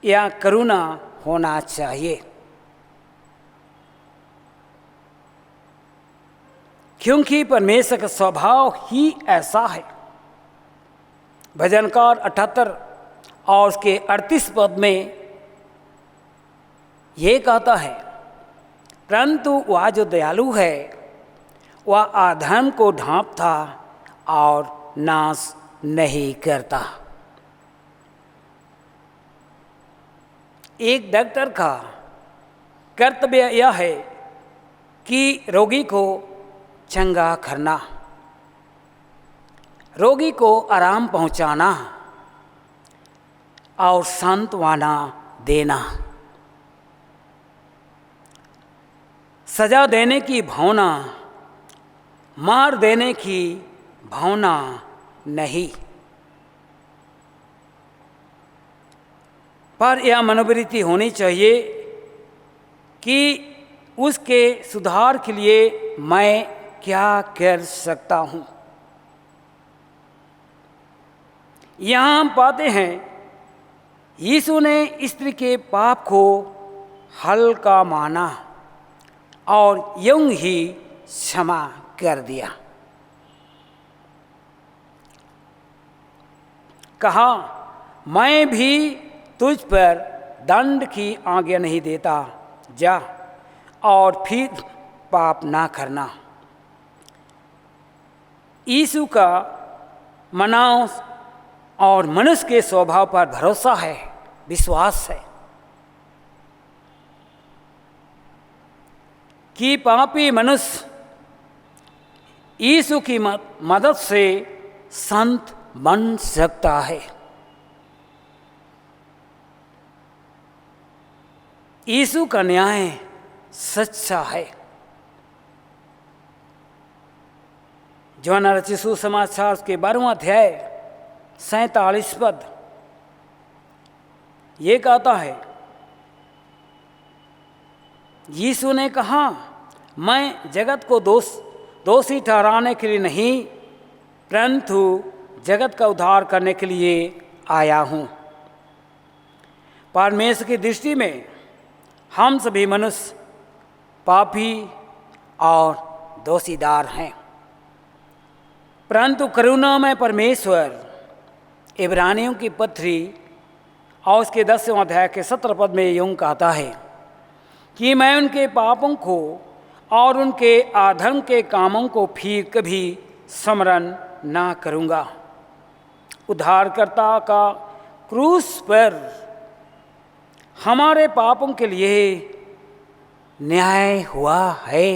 या करुणा होना चाहिए, क्योंकि परमेश्वर का स्वभाव ही ऐसा है। भजनकार 78 और उसके 38 पद में ये कहता है, परंतु वह जो दयालु है वह अधर्म को ढांपता और नाश नहीं करता। एक डॉक्टर का कर्तव्य यह है कि रोगी को चंगा करना, रोगी को आराम पहुंचाना और सांत्वना देना। सजा देने की भावना, मार देने की भावना नहीं, पर यह मनोवृत्ति होनी चाहिए कि उसके सुधार के लिए मैं क्या कर सकता हूँ। यहाँ हम पाते हैं यीशु ने स्त्री के पाप को हल्का माना और यूं ही क्षमा कर दिया। कहा, मैं भी तुझ पर दंड की आज्ञा नहीं देता, जा और फिर पाप ना करना। यीशु का मनाव और मनुष्य के स्वभाव पर भरोसा है, विश्वास है कि पापी मनुष्य यीशु की मदद से संत बन सकता है। यीशु का न्याय सच्चा है। यूहन्ना रचित सुसमाचार के 12वां अध्याय 47 पद ये कहता है, यीशु ने कहा, मैं जगत को दोषी ठहराने के लिए नहीं, परंतु जगत का उद्धार करने के लिए आया हूँ। परमेश्वर की दृष्टि में हम सभी मनुष्य पापी और दोषीदार हैं, परंतु करुणामय परमेश्वर इब्रानियों की पत्री और उसके 10वें अध्याय के 17 पद में यूं कहता है कि मैं उनके पापों को और उनके अधर्म के कामों को फिर कभी स्मरण ना करूँगा। उद्धारकर्ता का क्रूस पर हमारे पापों के लिए न्याय हुआ है।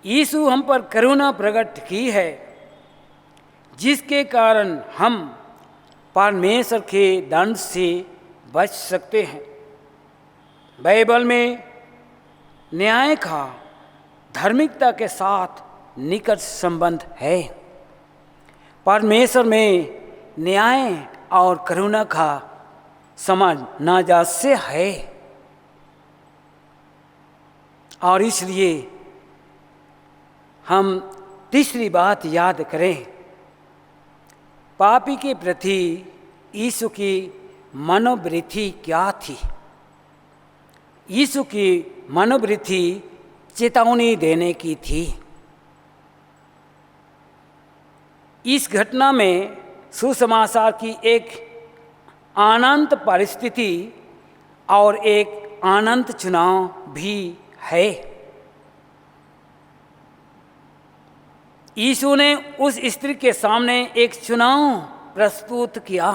यीशु हम पर करुणा प्रकट की है, जिसके कारण हम परमेश्वर के दंड से बच सकते हैं। बाइबल में न्याय का धार्मिकता के साथ निकट संबंध है। परमेश्वर में न्याय और करुणा का समझ नाजायज़ है, और इसलिए हम तीसरी बात याद करें, पापी के प्रति यीशु की मनोवृत्ति क्या थी। यीशु की मनोवृत्ति चेतावनी देने की थी। इस घटना में सुसमाचार की एक अनंत परिस्थिति और एक अनंत चुनाव भी है। यीशु ने उस स्त्री के सामने एक चुनाव प्रस्तुत किया।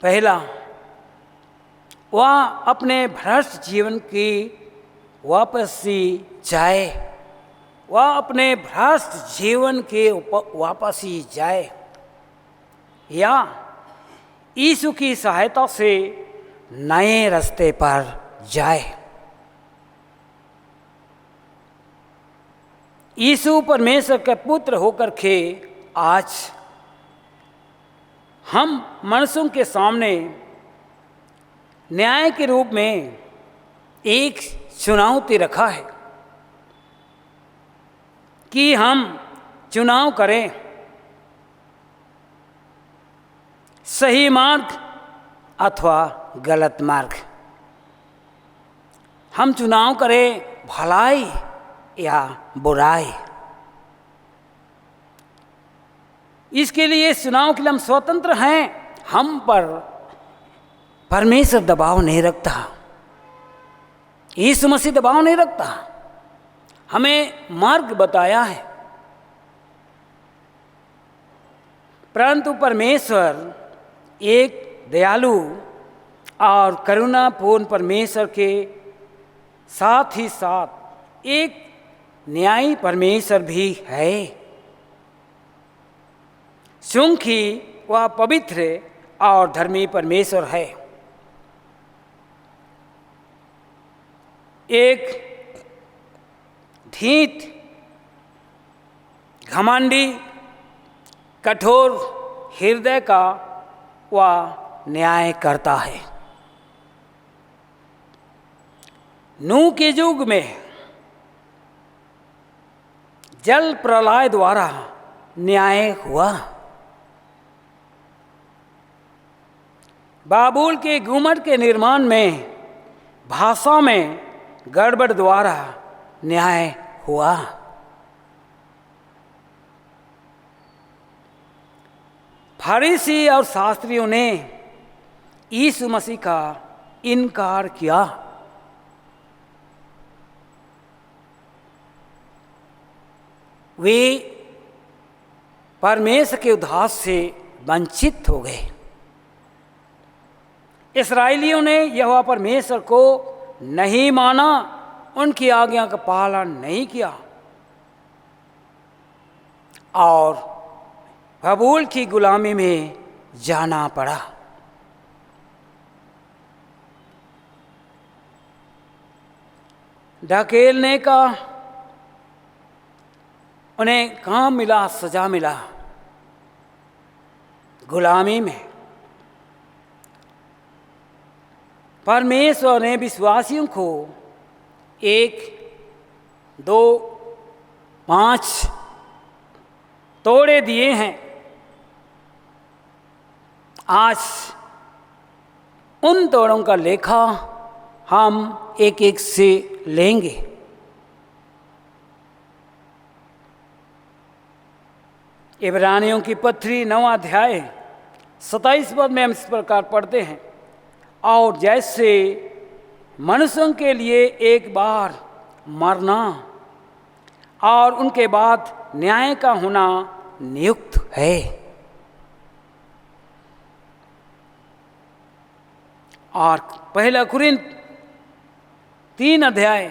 पहला, वह अपने भ्रष्ट जीवन की वापसी जाए, वह अपने भ्रष्ट जीवन के वापसी जाए, या यीशु की सहायता से नए रास्ते पर जाए। यीशु परमेश्वर के पुत्र होकर के आज हम मनुष्यों के सामने न्याय के रूप में एक चुनौती रखा है कि हम चुनाव करें सही मार्ग अथवा गलत मार्ग। हम चुनाव करें भलाई या बुराई। इसके लिए इस चुनाव के लिए हम स्वतंत्र हैं। हम पर परमेश्वर दबाव नहीं रखता, यीशु मसीह दबाव नहीं रखता, हमें मार्ग बताया है। परंतु परमेश्वर एक दयालु और करुणापूर्ण परमेश्वर के साथ ही साथ एक न्यायी परमेश्वर भी है, क्योंकि वह पवित्र और धर्मी परमेश्वर है। एक ढीठ, घमंडी, कठोर हृदय का वह न्याय करता है। नूह के युग में जल प्रलय द्वारा न्याय हुआ। बाबुल के गुम्बद के निर्माण में भाषा में गड़बड़ द्वारा न्याय हुआ। फरीसी और शास्त्रियों ने यीशु मसीह का इनकार किया। वे परमेश्वर के उद्धार से वंचित हो गए। इस्राएलियों ने यहोवा परमेश्वर को नहीं माना, उनकी आज्ञा का पालन नहीं किया और बाबुल की गुलामी में जाना पड़ा। ढकेलने का उन्हें काम मिला, सजा मिला गुलामी में। परमेश्वर ने विश्वासियों को 1, 2, 5 तोड़े दिए हैं। आज उन तोड़ों का लेखा हम एक एक से लेंगे। इब्रानियों की पत्री 9 अध्याय 27 पद में हम इस प्रकार पढ़ते हैं, और जैसे मनुष्यों के लिए एक बार मरना और उनके बाद न्याय का होना नियुक्त है, और 1 कुरिन्थ 3 अध्याय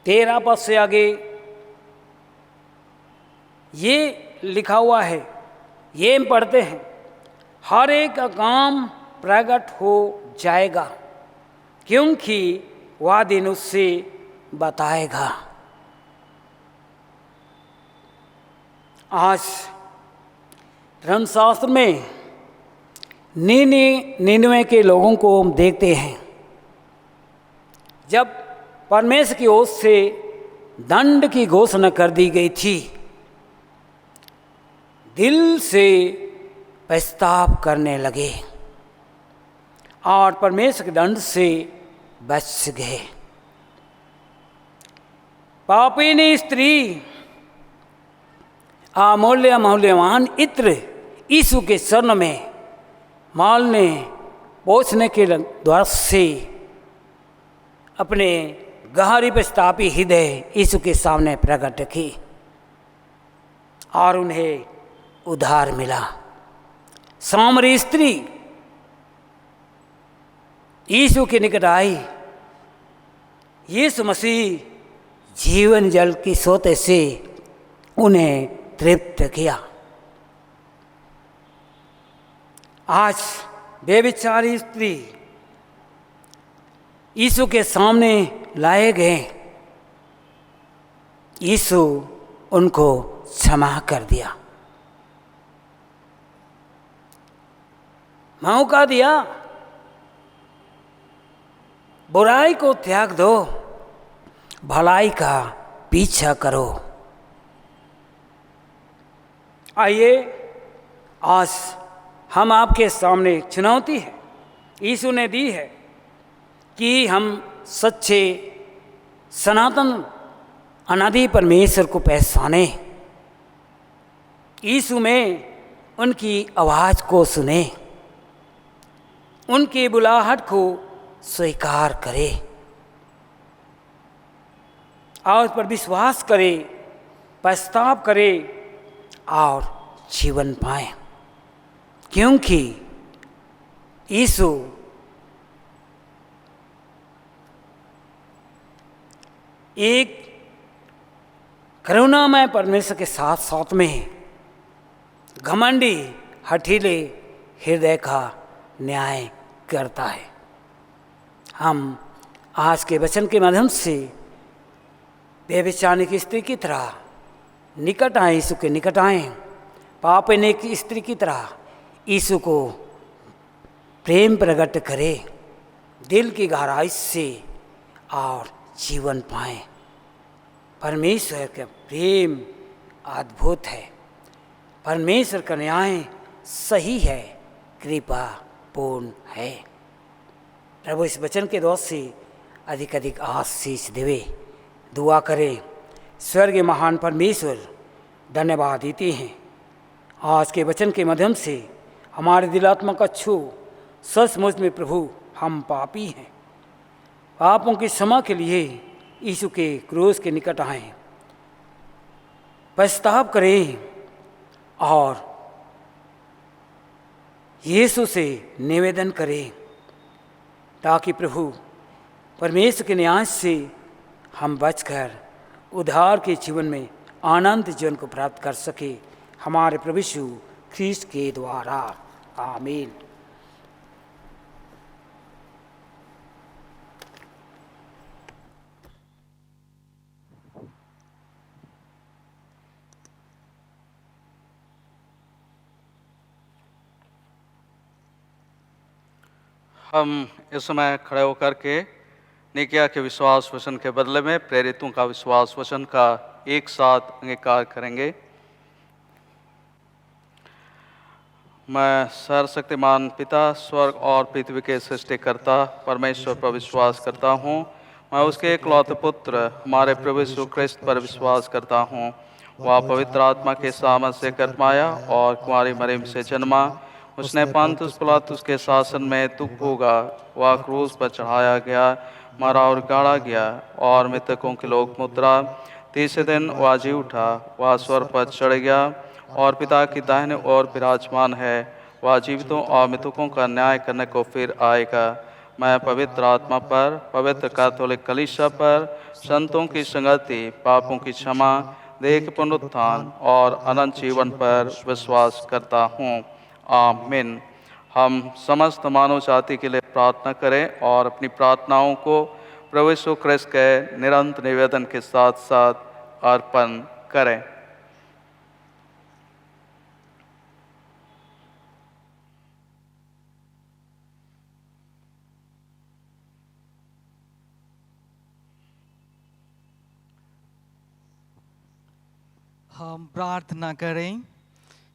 13 पद से आगे ये लिखा हुआ है, ये हम पढ़ते हैं, हर एक का काम प्रकट हो जाएगा, क्योंकि वह दिन उससे बताएगा। आज धर्मशास्त्र में निन्वे के लोगों को हम देखते हैं। जब परमेश्वर की ओर से दंड की घोषणा कर दी गई थी, दिल से पछतावा करने लगे और परमेश्वर के दंड से बच गए। पापिनी स्त्री अमूल्यवान इत्र यीशु के शरण में मालने पहुँचने के द्वारा से अपने गहरी पछतापी हृदय यीशु के सामने प्रकट की और उन्हें उद्धार मिला। सामरी स्त्री यीशु के निकट आई। यीशु मसीह जीवन जल की सोते से उन्हें तृप्त किया। आज बेविचारी स्त्री यीशु के सामने लाए गए। यीशु उनको क्षमा कर दिया, मौका दिया। बुराई को त्याग दो, भलाई का पीछा करो। आइए, आज हम आपके सामने चुनौती है यीशु ने दी है कि हम सच्चे सनातन अनादि परमेश्वर को पहचाने, यीशु में उनकी आवाज़ को सुने, उनकी बुलाहट को स्वीकार करें और उस पर विश्वास करें, पश्चाताप करें और जीवन पाएं। क्योंकि यीशु एक करुणामय परमेश्वर के साथ साथ में घमंडी हठीले हृदय का न्याय करता है। हम आज के वचन के माध्यम से व्यभिचारिणी की स्त्री की तरह निकट आए, यीशु के निकट आए, पापने की स्त्री की तरह यीशु को प्रेम प्रकट करें दिल की गहराई से और जीवन पाएं। परमेश्वर का प्रेम अद्भुत है, परमेश्वर का न्याय सही है, कृपा पूर्ण है। प्रभु इस वचन के द्वारा से अधिक अधिक आशीष देवे। दुआ करें। स्वर्ग महान परमेश्वर, धन्यवाद देते हैं आज के वचन के माध्यम से हमारे दिलात्मा का छू। सचमुच में प्रभु हम पापी हैं, पापों की क्षमा के लिए यीशु के क्रूस के निकट आए, पश्चाताप करें और यीशु से निवेदन करें ताकि प्रभु परमेश्वर के न्याय से हम बचकर उद्धार के जीवन में आनंद जीवन को प्राप्त कर सके, हमारे प्रभु यीशु ख्रीस्त के द्वारा। आमीन। हम इस समय खड़े होकर के निकिया के विश्वास वचन के बदले में प्रेरितों का विश्वास वचन का एक साथ अंगीकार करेंगे। मैं सर्वशक्तिमान पिता, स्वर्ग और पृथ्वी के सृष्टिकर्ता परमेश्वर पर विश्वास करता हूँ। मैं उसके एकलौते पुत्र हमारे प्रभु यीशु ख्रिस्त पर विश्वास करता हूँ। वह पवित्र आत्मा के सामर्थ से कर्माया और कुंवारी मरियम से जन्मा। उसने पंतुस पिलातुस के शासन में दुख भोगा। वह क्रूस पर चढ़ाया गया, मरा और गाड़ा गया और मृतकों के लोक मुद्रा। तीसरे दिन वह जी उठा। वह स्वर्ग पर चढ़ गया और पिता की दाहिने ओर विराजमान है। वह जीवितों और मृतकों का न्याय करने को फिर आएगा। मैं पवित्र आत्मा पर, पवित्र कैथोलिक कलीसिया पर, संतों की संगति, पापों की क्षमा, देह के पुनरुत्थान और अनंत जीवन पर विश्वास करता हूँ। आमीन। हम समस्त मानव जाति के लिए प्रार्थना करें और अपनी प्रार्थनाओं को प्रभु यीशु ख्रिस्त के निरंतर निवेदन के साथ साथ अर्पण करें। हम प्रार्थना करें।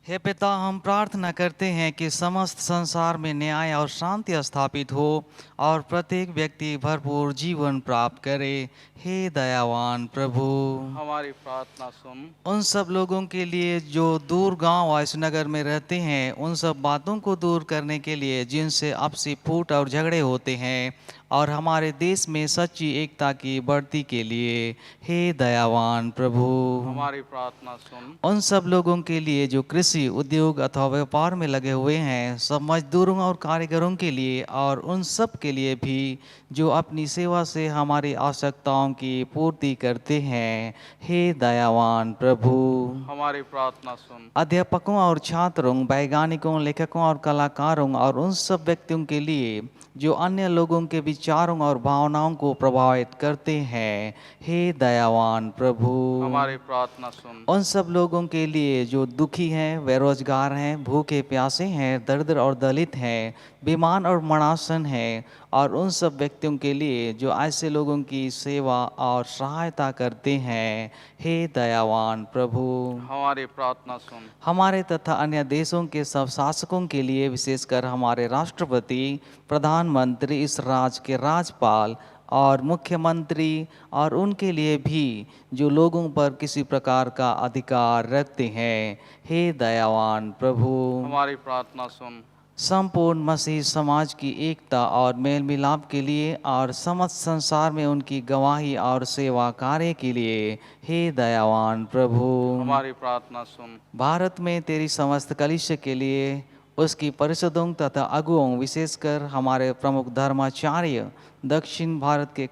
हे पिता, हम प्रार्थना करते हैं कि समस्त संसार में न्याय और शांति स्थापित हो और प्रत्येक व्यक्ति भरपूर जीवन प्राप्त करे। हे दयावान प्रभु, हमारी प्रार्थना सुन। उन सब लोगों के लिए जो दूर गांव और इस नगर में रहते हैं, उन सब बातों को दूर करने के लिए जिनसे आपसी फूट और झगड़े होते हैं, और हमारे देश में सच्ची एकता की बढ़ती के लिए हे दयावान प्रभु, हमारी प्रार्थना सुन। उन सब लोगों के लिए जो कृषि, उद्योग अथवा व्यापार में लगे हुए हैं, सब मजदूरों और कारीगरों के लिए, और उन सब के लिए भी जो अपनी सेवा से हमारी आवश्यकताओं की पूर्ति करते हैं, हे दयावान प्रभु, हमारी प्रार्थना सुन। अध्यापकों और छात्रों, वैज्ञानिकों, लेखकों और कलाकारों, और उन सब व्यक्तियों के लिए जो अन्य लोगों के विचारों और भावनाओं को प्रभावित करते हैं, हे दयावान प्रभु, हमारी प्रार्थना सुन। उन सब लोगों के लिए जो दुखी हैं, बेरोजगार हैं, भूखे प्यासे हैं, दरिद्र और दलित हैं, बीमार और मरासन हैं, और उन सब व्यक्तियों के लिए जो ऐसे लोगों की सेवा और सहायता करते हैं। हे दयावान प्रभु, हमारी प्रार्थना सुन। हमारे तथा अन्य देशों के सब शासकों के लिए, विशेषकर हमारे राष्ट्रपति, प्रधानमंत्री, इस राज्य के राज्यपाल और मुख्यमंत्री, और उनके लिए भी जो लोगों पर किसी प्रकार का अधिकार रखते हैं। हे दयावान प्रभु, हमारी प्रार्थना सुन। संपूर्ण मसीह समाज की एकता और मेल मिलाप के लिए और समस्त संसार में उनकी गवाही और सेवा कार्य के लिए, हे दयावान प्रभु, हमारी प्रार्थना सुन। भारत में तेरी समस्त कलीसिया के लिए, उसकी परिषदों तथा अगुओं, विशेषकर हमारे प्रमुख धर्माचार्य, दक्षिण भारत के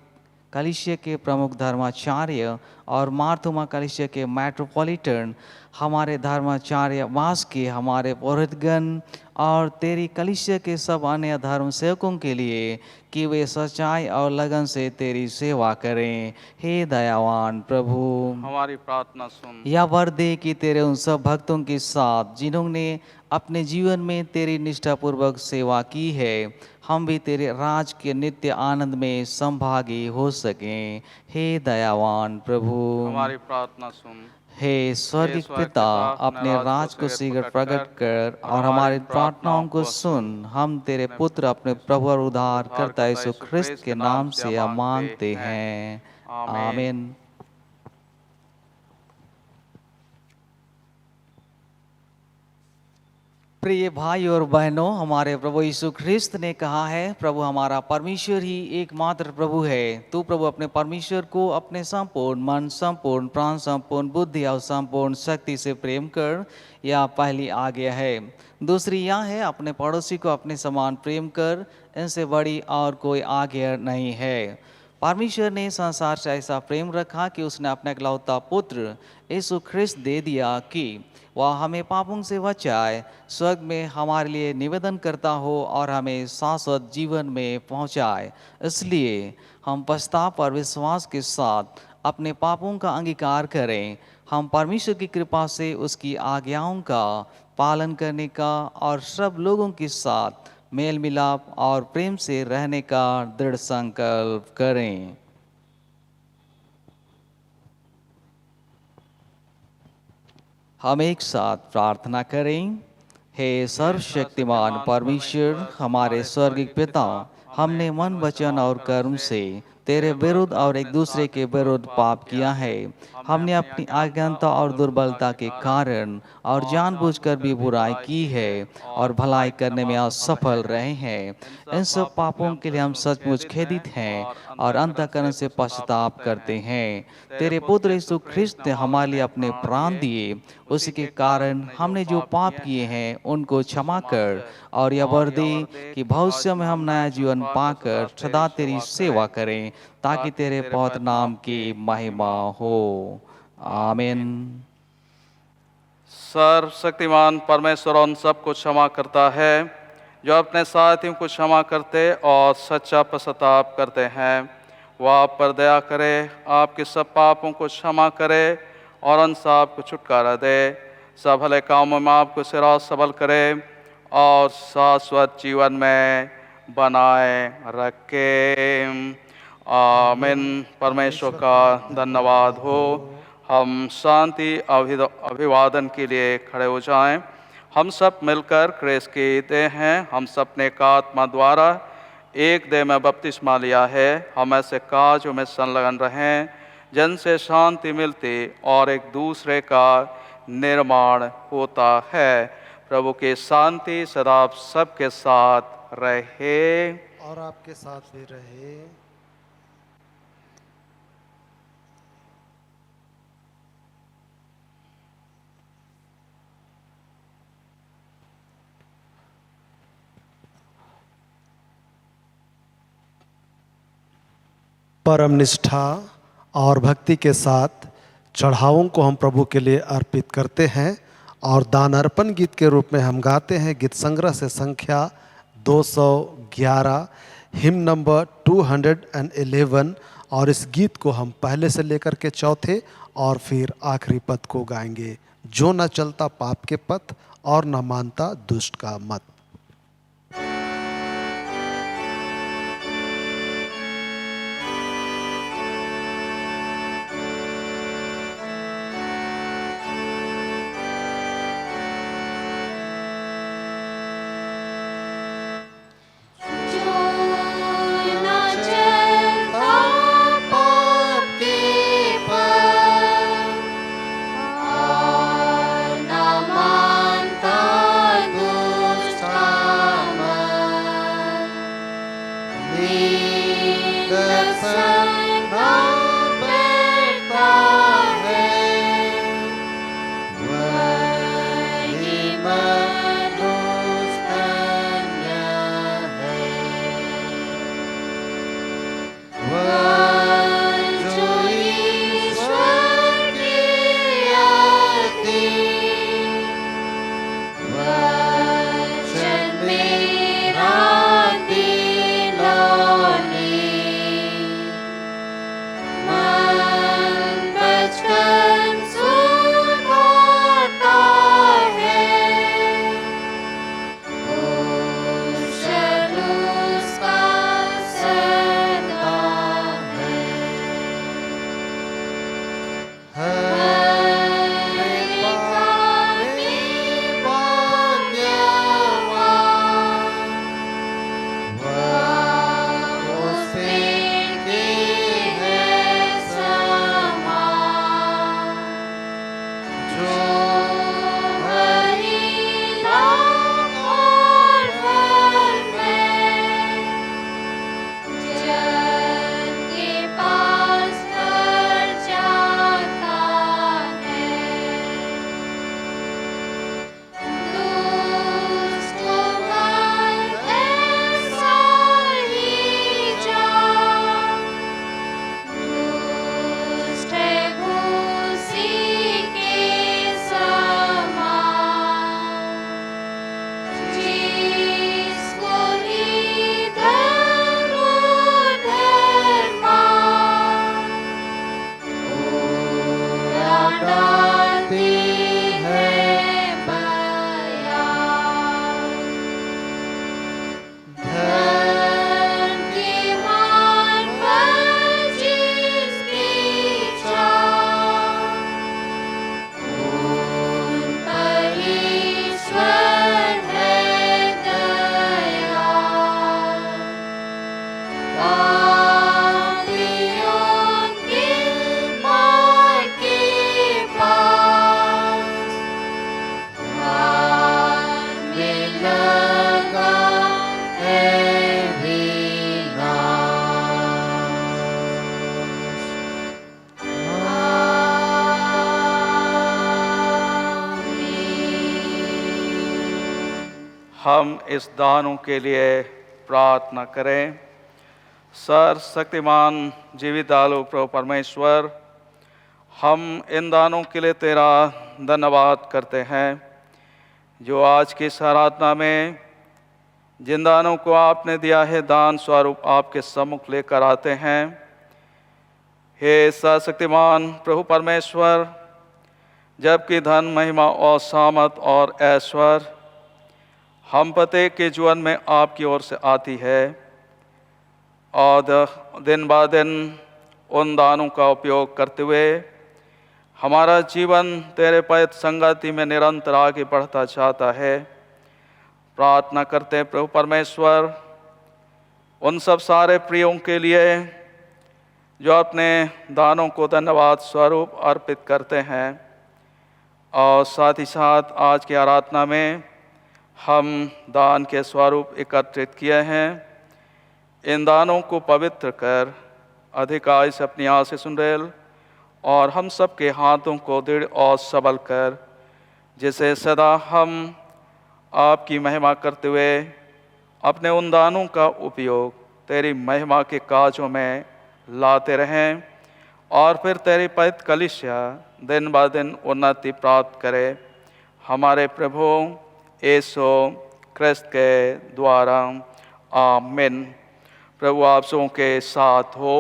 कलीसिया के प्रमुख धर्माचार्य और मार्थुमा कलीसिया के मेट्रोपॉलिटन, हमारे धर्माचार्य वास के, हमारे पौरोहितगण और तेरी कलीसिया के सब अन्य धर्म सेवकों के लिए, कि वे सच्चाई और लगन से तेरी सेवा करें। हे दयावान प्रभु, हमारी प्रार्थना सुन। या वर दे कि तेरे उन सब भक्तों के साथ जिन्होंने अपने जीवन में तेरी निष्ठापूर्वक सेवा की है, हम भी तेरे राज के नित्य आनंद में संभागी हो सकें। हे दयावान प्रभु, हमारी प्रार्थना सुन। हे स्वर्गिक पिता, अपने राज को शीघ्र प्रकट कर और हमारी प्रार्थनाओं को सुन। हम तेरे पुत्र अपने प्रभु और उद्धारकर्ता यीशु ख्रिस्त के नाम से हम मांगते हैं। आमीन। प्रिय भाई और बहनों, हमारे प्रभु यीशु ख्रिस्त ने कहा है, प्रभु हमारा परमेश्वर ही एकमात्र प्रभु है। तू प्रभु अपने परमेश्वर को अपने संपूर्ण मन, संपूर्ण प्राण, संपूर्ण बुद्धि और संपूर्ण शक्ति से प्रेम कर, यह पहली आज्ञा है। दूसरी यह है, अपने पड़ोसी को अपने समान प्रेम कर। इनसे बड़ी और कोई आज्ञा नहीं है। परमेश्वर ने संसार से ऐसा प्रेम रखा कि उसने अपना इकलौता पुत्र यीशु ख्रिस्त दे दिया कि वह हमें पापों से बचाए, स्वर्ग में हमारे लिए निवेदन करता हो और हमें शाश्वत जीवन में पहुंचाए। इसलिए हम पश्चाताप और विश्वास के साथ अपने पापों का अंगीकार करें। हम परमेश्वर की कृपा से उसकी आज्ञाओं का पालन करने का और सब लोगों के साथ मेल मिलाप और प्रेम से रहने का दृढ़ संकल्प करें। हम एक साथ प्रार्थना करें। हे सर्वशक्तिमान परमेश्वर, हमारे स्वर्गिक पिता, हमने मन, वचन और कर्म से तेरे विरुद्ध और एक दूसरे के विरुद्ध पाप किया है। हमने अपनी अज्ञानता और दुर्बलता के कारण और जानबूझकर भी बुराई की है और भलाई करने में असफल रहे हैं। इन सब पापों के लिए हम सचमुच खेदित हैं और अंतःकरण से पश्चाताप करते हैं। तेरे पुत्र यीशु ख्रिस्त ने हमारे लिए अपने प्राण दिए, उसी के कारण हमने जो पाप किए हैं उनको क्षमा कर और यह वर दे कि भविष्य में हम नया जीवन पाकर सदा तेरी सेवा करें, ताकि तेरे पवित्र नाम की महिमा हो। आमीन। सर्वशक्तिमान परमेश्वर उन सबको क्षमा करता है जो अपने साथियों को क्षमा करते और सच्चा पश्चाताप करते हैं। वह आप पर दया करे, आपके सब पापों को क्षमा करे और उन सब को छुटकारा दे, सब भले कामों में आपको सिरा सबल करे और शाश्वत जीवन में बनाए रखे। आमीन। परमेश्वर का धन्यवाद हो। हम शांति अभिवादन के लिए खड़े हो जाएं। हम सब मिलकर क्रिस्त की देह हैं। हम सब ने एक आत्मा द्वारा एक देह में बपतिस्मा लिया है। हम ऐसे कार्यों में संलग्न रहें जिनसे शांति मिलती और एक दूसरे का निर्माण होता है। प्रभु की शांति सदा आप सबके साथ रहे और आपके साथ भी रहे। परम निष्ठा और भक्ति के साथ चढ़ावों को हम प्रभु के लिए अर्पित करते हैं और दान अर्पण गीत के रूप में हम गाते हैं गीत संग्रह से संख्या 211, हिम नंबर 211। और इस गीत को हम पहले से लेकर के चौथे और फिर आखिरी पद को गाएंगे। जो न चलता पाप के पथ और न मानता दुष्ट का मत। हम इस दानों के लिए प्रार्थना करें। सर्वशक्तिमान जीवित आलू प्रभु परमेश्वर, हम इन दानों के लिए तेरा धन्यवाद करते हैं जो आज की इस आराधना में जिन दानों को आपने दिया है दान स्वरूप आपके सम्मुख लेकर आते हैं। हे सर्वशक्तिमान प्रभु परमेश्वर, जबकि धन महिमा और सामर्थ और ऐश्वर्य हम प्रत्येक के जीवन में आपकी ओर से आती है और दिन ब दिन उन दानों का उपयोग करते हुए हमारा जीवन तेरे पवित्र संगति में निरंतर आगे बढ़ता जाता है। प्रार्थना करते हैं प्रभु परमेश्वर उन सब सारे प्रियों के लिए जो अपने दानों को धन्यवाद स्वरूप अर्पित करते हैं, और साथ ही साथ आज की आराधना में हम दान के स्वरूप एकत्रित किए हैं। इन दानों को पवित्र कर अधिकार से अपनी आशीष सुन रेल और हम सब के हाथों को दृढ़ और सबल कर, जिसे सदा हम आपकी महिमा करते हुए अपने उन दानों का उपयोग तेरी महिमा के काजों में लाते रहें और फिर तेरी पवित्र कलीसिया दिन ब दिन उन्नति प्राप्त करे। हमारे प्रभु यीशु क्रिस्त के द्वारा आमीन। प्रभु आप सबों के साथ हो।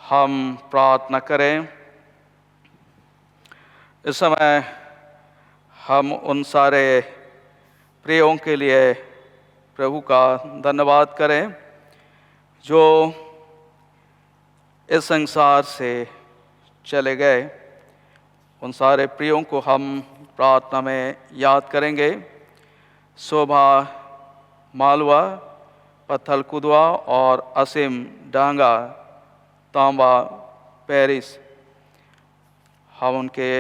हम प्रार्थना करें। इस समय हम उन सारे प्रियों के लिए प्रभु का धन्यवाद करें जो इस संसार से चले गए। उन सारे प्रियों को हम प्रार्थना में याद करेंगे। शोभा मालवा, पत्थल कुदवा और असीम डांगा तांबा पेरिस, हम उनके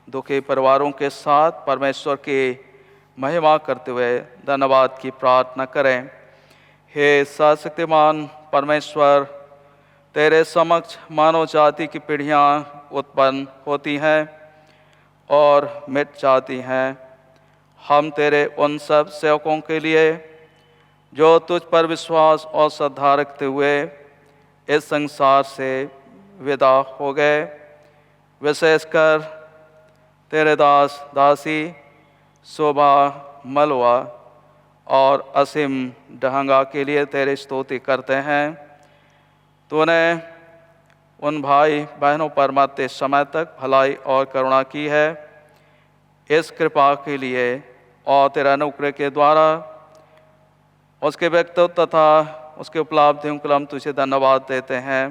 दुखी परिवारों के साथ परमेश्वर की महिमा करते हुए धन्यवाद की प्रार्थना करें। हे सर्वशक्तिमान परमेश्वर, तेरे समक्ष मानव जाति की पीढ़ियाँ उत्पन्न होती हैं और मिट जाती हैं। हम तेरे उन सब सेवकों के लिए जो तुझ पर विश्वास और श्रद्धा रखते हुए इस संसार से विदा हो गए, विशेषकर तेरे दास दासी शोभा मलवा और असीम डहंगा के लिए तेरी स्तुति करते हैं। तूने उन भाई बहनों पर मरते समय तक भलाई और करुणा की है। इस कृपा के लिए और तेरा अनुग्रह के द्वारा उसके व्यक्तित्व तथा उसके उपलब्धियों के लिए हम तुझे धन्यवाद देते हैं।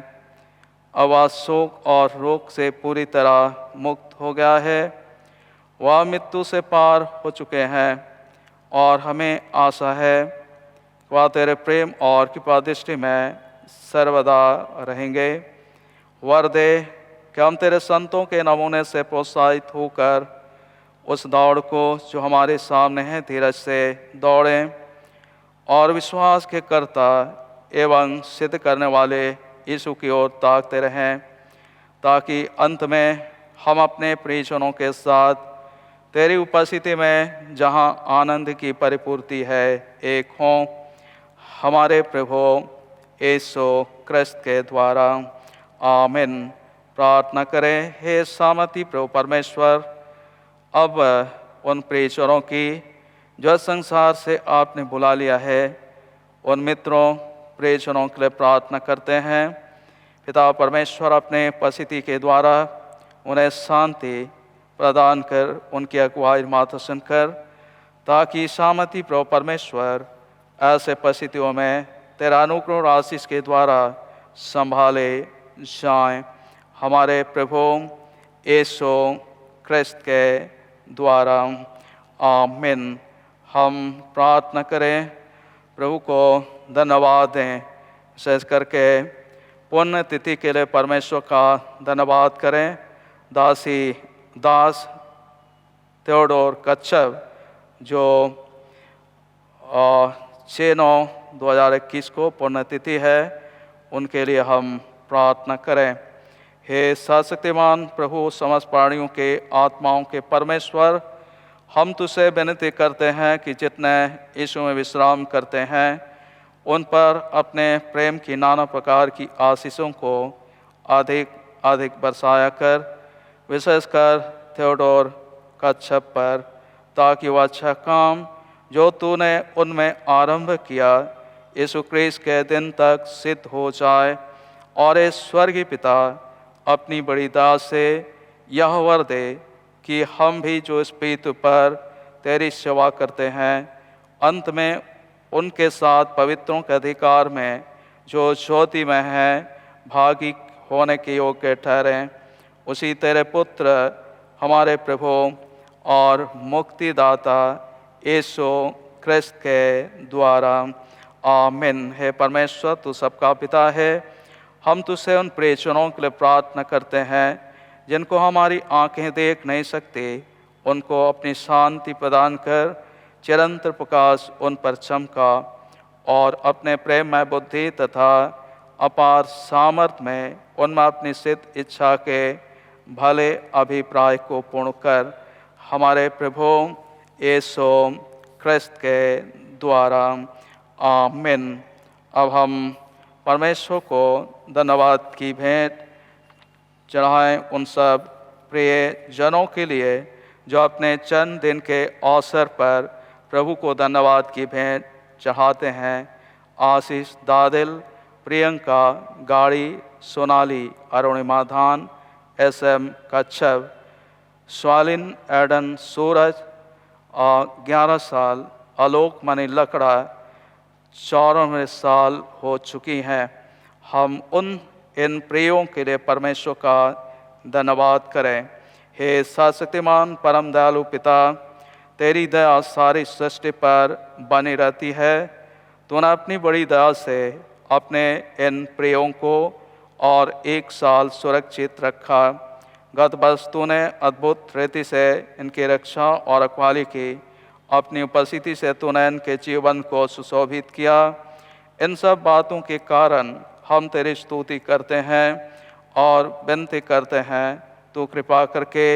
अब वह शोक और रोग से पूरी तरह मुक्त हो गया है। वह मृत्यु से पार हो चुके हैं और हमें आशा है वह तेरे प्रेम और कृपा दृष्टि में सर्वदा रहेंगे। वर दे कि हम तेरे संतों के नमूने से प्रोत्साहित होकर उस दौड़ को जो हमारे सामने है धीरज से दौड़ें और विश्वास के कर्ता एवं सिद्ध करने वाले यीशु की ओर ताकते रहें, ताकि अंत में हम अपने प्रियजनों के साथ तेरी उपस्थिति में जहाँ आनंद की परिपूर्ति है एक हों। हमारे प्रभु यीशु क्रिस्त के द्वारा आमीन। प्रार्थना करें। हे सामर्थी प्रभु परमेश्वर, अब उन प्रियजनों की जो संसार से आपने बुला लिया है, उन मित्रों प्रियजनों के लिए प्रार्थना करते हैं। पिता परमेश्वर अपने उपस्थिति के द्वारा उन्हें शांति प्रदान कर उनकी अगुवाई मार्गदर्शन कर, ताकि सामर्थी प्रभु परमेश्वर ऐसे परिस्थितियों में तेरा अनुग्रह और आशीष के द्वारा संभाले जाएं। हमारे प्रभु यीशु क्रिस्त के द्वारा आमीन। हम प्रार्थना करें। प्रभु को धन्यवाद दें। विशेष करके पुण्य तिथि के लिए परमेश्वर का धन्यवाद करें। दास तेओडोर कच्छप जो 6/9/2021 को पुण्यतिथि है, उनके लिए हम प्रार्थना करें। हे सर्वशक्तिमान प्रभु, समस्त प्राणियों के आत्माओं के परमेश्वर, हम तुझसे विनती करते हैं कि जितने यीशु में विश्राम करते हैं उन पर अपने प्रेम की नाना प्रकार की आशीषों को अधिक अधिक बरसाया कर, विशेषकर थियोडोर कच्छप पर, ताकि वह अच्छा काम जो तूने उनमें आरंभ किया यीशु क्रिस्त के दिन तक सिद्ध हो जाए। और इस स्वर्गीय पिता अपनी बड़ी दास से यह वर दे कि हम भी जो इस पीतु पर तेरी सेवा करते हैं अंत में उनके साथ पवित्रों के अधिकार में जो ज्योति में है भागी होने के योग्य ठहरें। उसी तेरे पुत्र हमारे प्रभु और मुक्तिदाता यीशु क्रिस्त के द्वारा, आमीन। हे परमेश्वर, तू सबका पिता है। हम तुझसे उन प्रेषणों के लिए प्रार्थना करते हैं जिनको हमारी आंखें देख नहीं सकती, उनको अपनी शांति प्रदान कर चिरंतर प्रकाश उन पर चमका और अपने प्रेममय बुद्धि तथा अपार सामर्थ्य में उनमें अपनी सिद्ध इच्छा के भले अभिप्राय को पूर्ण कर, हमारे प्रभु यीशु क्रिस्त के द्वारा, आमीन। अब हम परमेश्वर को धन्यवाद की भेंट चढ़ाएं उन सब प्रिय जनों के लिए जो अपने जन्मदिन के अवसर पर प्रभु को धन्यवाद की भेंट चढ़ाते हैं। आशीष दादिल, प्रियंका गाड़ी, सोनाली, अरुणिमा धान, SM कच्छप, स्वालिन एडन सूरज 11 साल, आलोक मणि लकड़ा 54 साल हो चुकी हैं। हम इन प्रियों के लिए परमेश्वर का धन्यवाद करें। हे सर्वशक्तिमान परम दयालु पिता, तेरी दया सारी सृष्टि पर बनी रहती है। तूने अपनी बड़ी दया से अपने इन प्रियों को और 1 साल सुरक्षित रखा। गत वर्ष तूने अद्भुत रीति से इनकी रक्षा और रखवाली की। अपनी उपस्थिति से तूने इनके जीवन को सुशोभित किया। इन सब बातों के कारण हम तेरी स्तुति करते हैं और विनती करते हैं, तू कृपा करके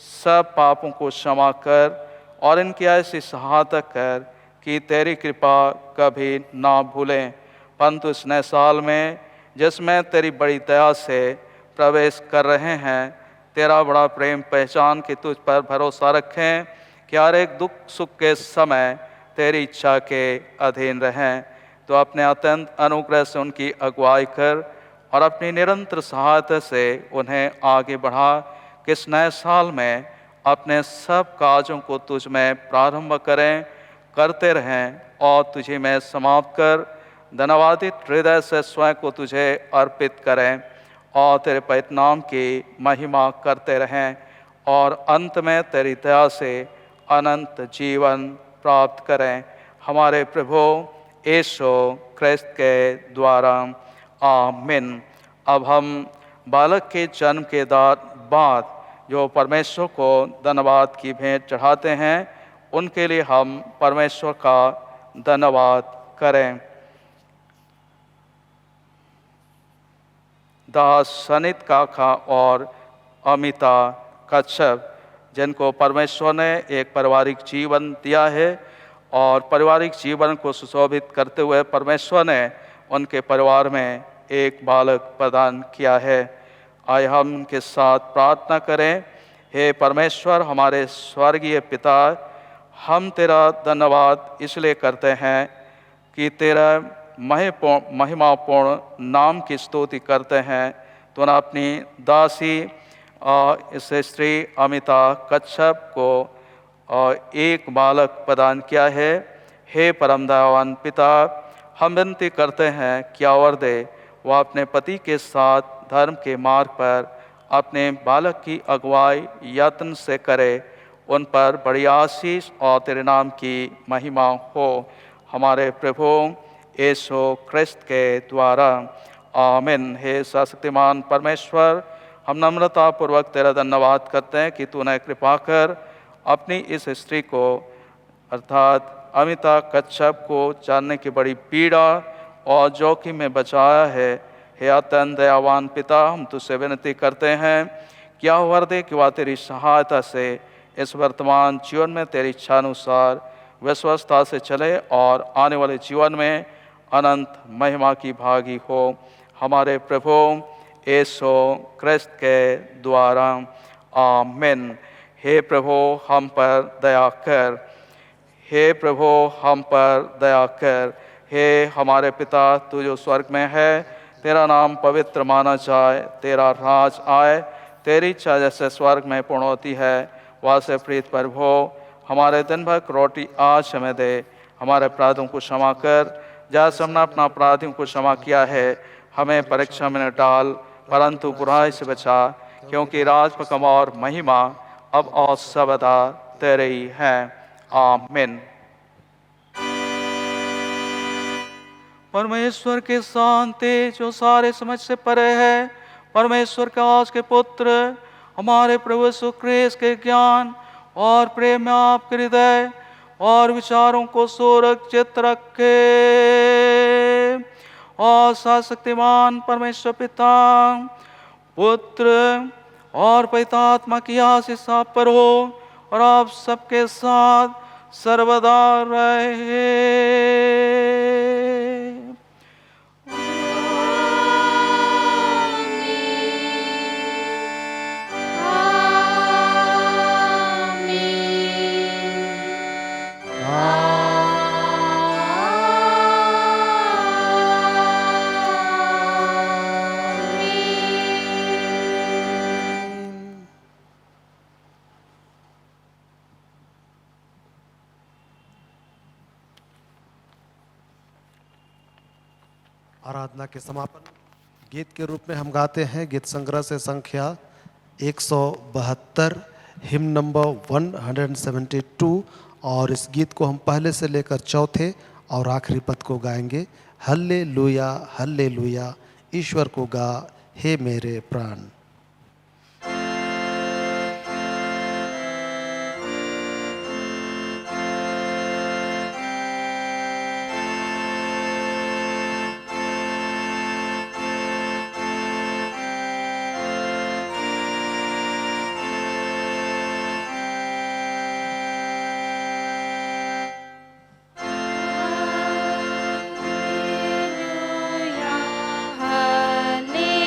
सब पापों को क्षमा कर और इनकी ऐसी सहायता कर कि तेरी कृपा कभी ना भूलें। परंतु इस नए साल में जिसमें तेरी बड़ी दया से प्रवेश कर रहे हैं, तेरा बड़ा प्रेम पहचान के तुझ पर भरोसा रखें कि हर एक दुख सुख के समय तेरी इच्छा के अधीन रहें। तो अपने अत्यंत अनुग्रह से उनकी अगुवाई कर और अपनी निरंतर सहायता से उन्हें आगे बढ़ा। किस नए साल में अपने सब काजों को तुझ में प्रारंभ करते रहें और तुझे में समाप्त कर धन्यवादित हृदय से स्वयं को तुझे अर्पित करें और तेरे पवित्र नाम की महिमा करते रहें और अंत में तेरी दया से अनंत जीवन प्राप्त करें। हमारे प्रभु यीशु क्रिस्त के द्वारा, आमीन। अब हम बालक के जन्म के बाद जो परमेश्वर को धन्यवाद की भेंट चढ़ाते हैं, उनके लिए हम परमेश्वर का धन्यवाद करें। दास सनित काका और अमिता कच्छप, जिनको परमेश्वर ने एक पारिवारिक जीवन दिया है और पारिवारिक जीवन को सुशोभित करते हुए परमेश्वर ने उनके परिवार में एक बालक प्रदान किया है। आइए हम उनके साथ प्रार्थना करें। हे परमेश्वर, हमारे स्वर्गीय पिता, हम तेरा धन्यवाद इसलिए करते हैं कि तेरा महिमापूर्ण नाम की स्तुति करते हैं। तूने अपनी दासी इस स्त्री अमिता कच्छप को एक बालक प्रदान किया है। हे परम दयावान पिता, हम विनती करते हैं कि आवर दे वह अपने पति के साथ धर्म के मार्ग पर अपने बालक की अगुवाई यत्न से करे। उन पर बड़ी आशीष और तेरे नाम की महिमा हो, हमारे प्रभु यीशु क्रिस्त के द्वारा, आमीन। हे सर्वशक्तिमान परमेश्वर, हम नम्रतापूर्वक तेरा धन्यवाद करते हैं कि तूने कृपा कर अपनी इस स्त्री को अर्थात अमिता कच्छप को जानने की बड़ी पीड़ा और जोखिम में बचाया है। हे अत्यंत दयावान पिता, हम तुझसे विनती करते हैं क्या वर दे कि वह तेरी सहायता से इस वर्तमान जीवन में तेरी इच्छा अनुसार विश्वस्ता से चले और आने वाले जीवन में अनंत महिमा की भागी हो, हमारे प्रभु यीशु क्रिस्त के द्वारा। आमीन। हे प्रभु हम पर दया कर, हे प्रभु हम पर दया कर। हे हमारे पिता तू जो स्वर्ग में है, तेरा नाम पवित्र माना जाए, तेरा राज आए, तेरी इच्छा जैसे स्वर्ग में पूर्ण होती है वैसे प्रीत पर हो। हमारे दिन भर रोटी आज हमें दे, हमारे अपराधों को क्षमा कर जैसे हमने अपना अपराधियों को क्षमा किया है। हमें परीक्षा में न डाल परंतु बुराई से बचा, क्योंकि राज पकम और महिमा अब और सदा तेरे ही है। आमीन। परमेश्वर के शांति जो सारे समझ से परे है, परमेश्वर के आज के पुत्र हमारे प्रभु यीशु ख्रीस्त के ज्ञान और प्रेम में आपके हृदय और विचारों को सुरक्षित रखे और सर्वशक्तिमान परमेश्वर पिता, पुत्र और पवित्र आत्मा की आशीष आप पर हो और आप सबके साथ सर्वदा रहे। आराधना के समापन गीत के रूप में हम गाते हैं गीत संग्रह से संख्या 172, हिम नंबर 172, और इस गीत को हम पहले से लेकर चौथे और आखिरी पद को गाएंगे। हल्लेलुया हल्लेलुया, ईश्वर को गा हे मेरे प्राण। Hallelujah,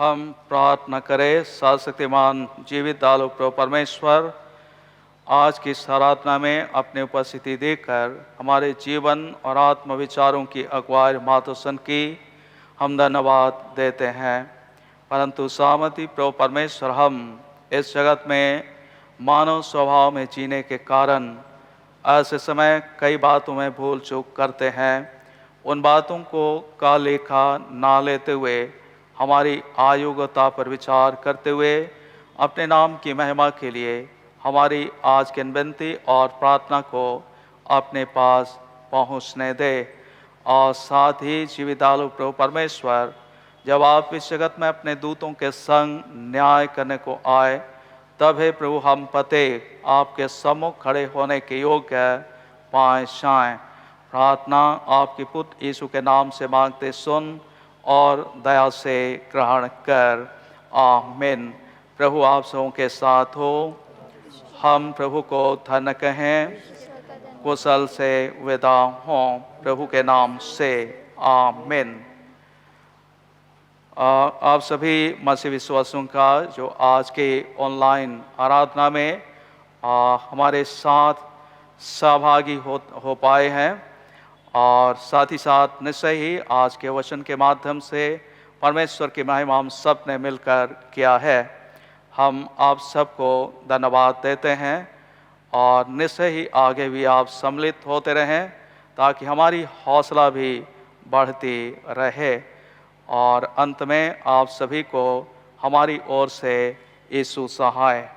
हम प्रार्थना करें। सर्वशक्तिमान जीवित दालु प्रभु परमेश्वर, आज की इस आराधना में अपनी उपस्थिति देकर हमारे जीवन और आत्म विचारों की अगुवाई मातोसन की हम धन्यवाद देते हैं। परंतु सहमति प्रभु परमेश्वर, हम इस जगत में मानव स्वभाव में जीने के कारण ऐसे समय कई बातों में भूल चूक करते हैं। उन बातों को का लेखा ना लेते हुए हमारी अयोग्यता पर विचार करते हुए अपने नाम की महिमा के लिए हमारी आज की विनती और प्रार्थना को अपने पास पहुंचने दे। और साथ ही जीवितालु प्रभु परमेश्वर, जब आप इस जगत में अपने दूतों के संग न्याय करने को आए, तब हे प्रभु हम पते आपके सम्मुख खड़े होने के योग्य पाए जाएं। प्रार्थना आपके पुत्र यीशु के नाम से मांगते सुन और दया से ग्रहण कर। आमीन। प्रभु आप सबों के साथ हो। हम प्रभु को धन्य कहें, कुशल से विदा हों प्रभु के नाम से। आमीन। आप सभी मसीह विश्वासियों का जो आज के ऑनलाइन आराधना में हमारे साथ सहभागी हो पाए हैं, और साथ ही साथ निश्चय ही आज के वचन के माध्यम से परमेश्वर की महिमा हम सब ने मिलकर किया है। हम आप सबको धन्यवाद देते हैं और निश्चय ही आगे भी आप सम्मिलित होते रहें ताकि हमारी हौसला भी बढ़ती रहे। और अंत में आप सभी को हमारी ओर से यीशु सहाय।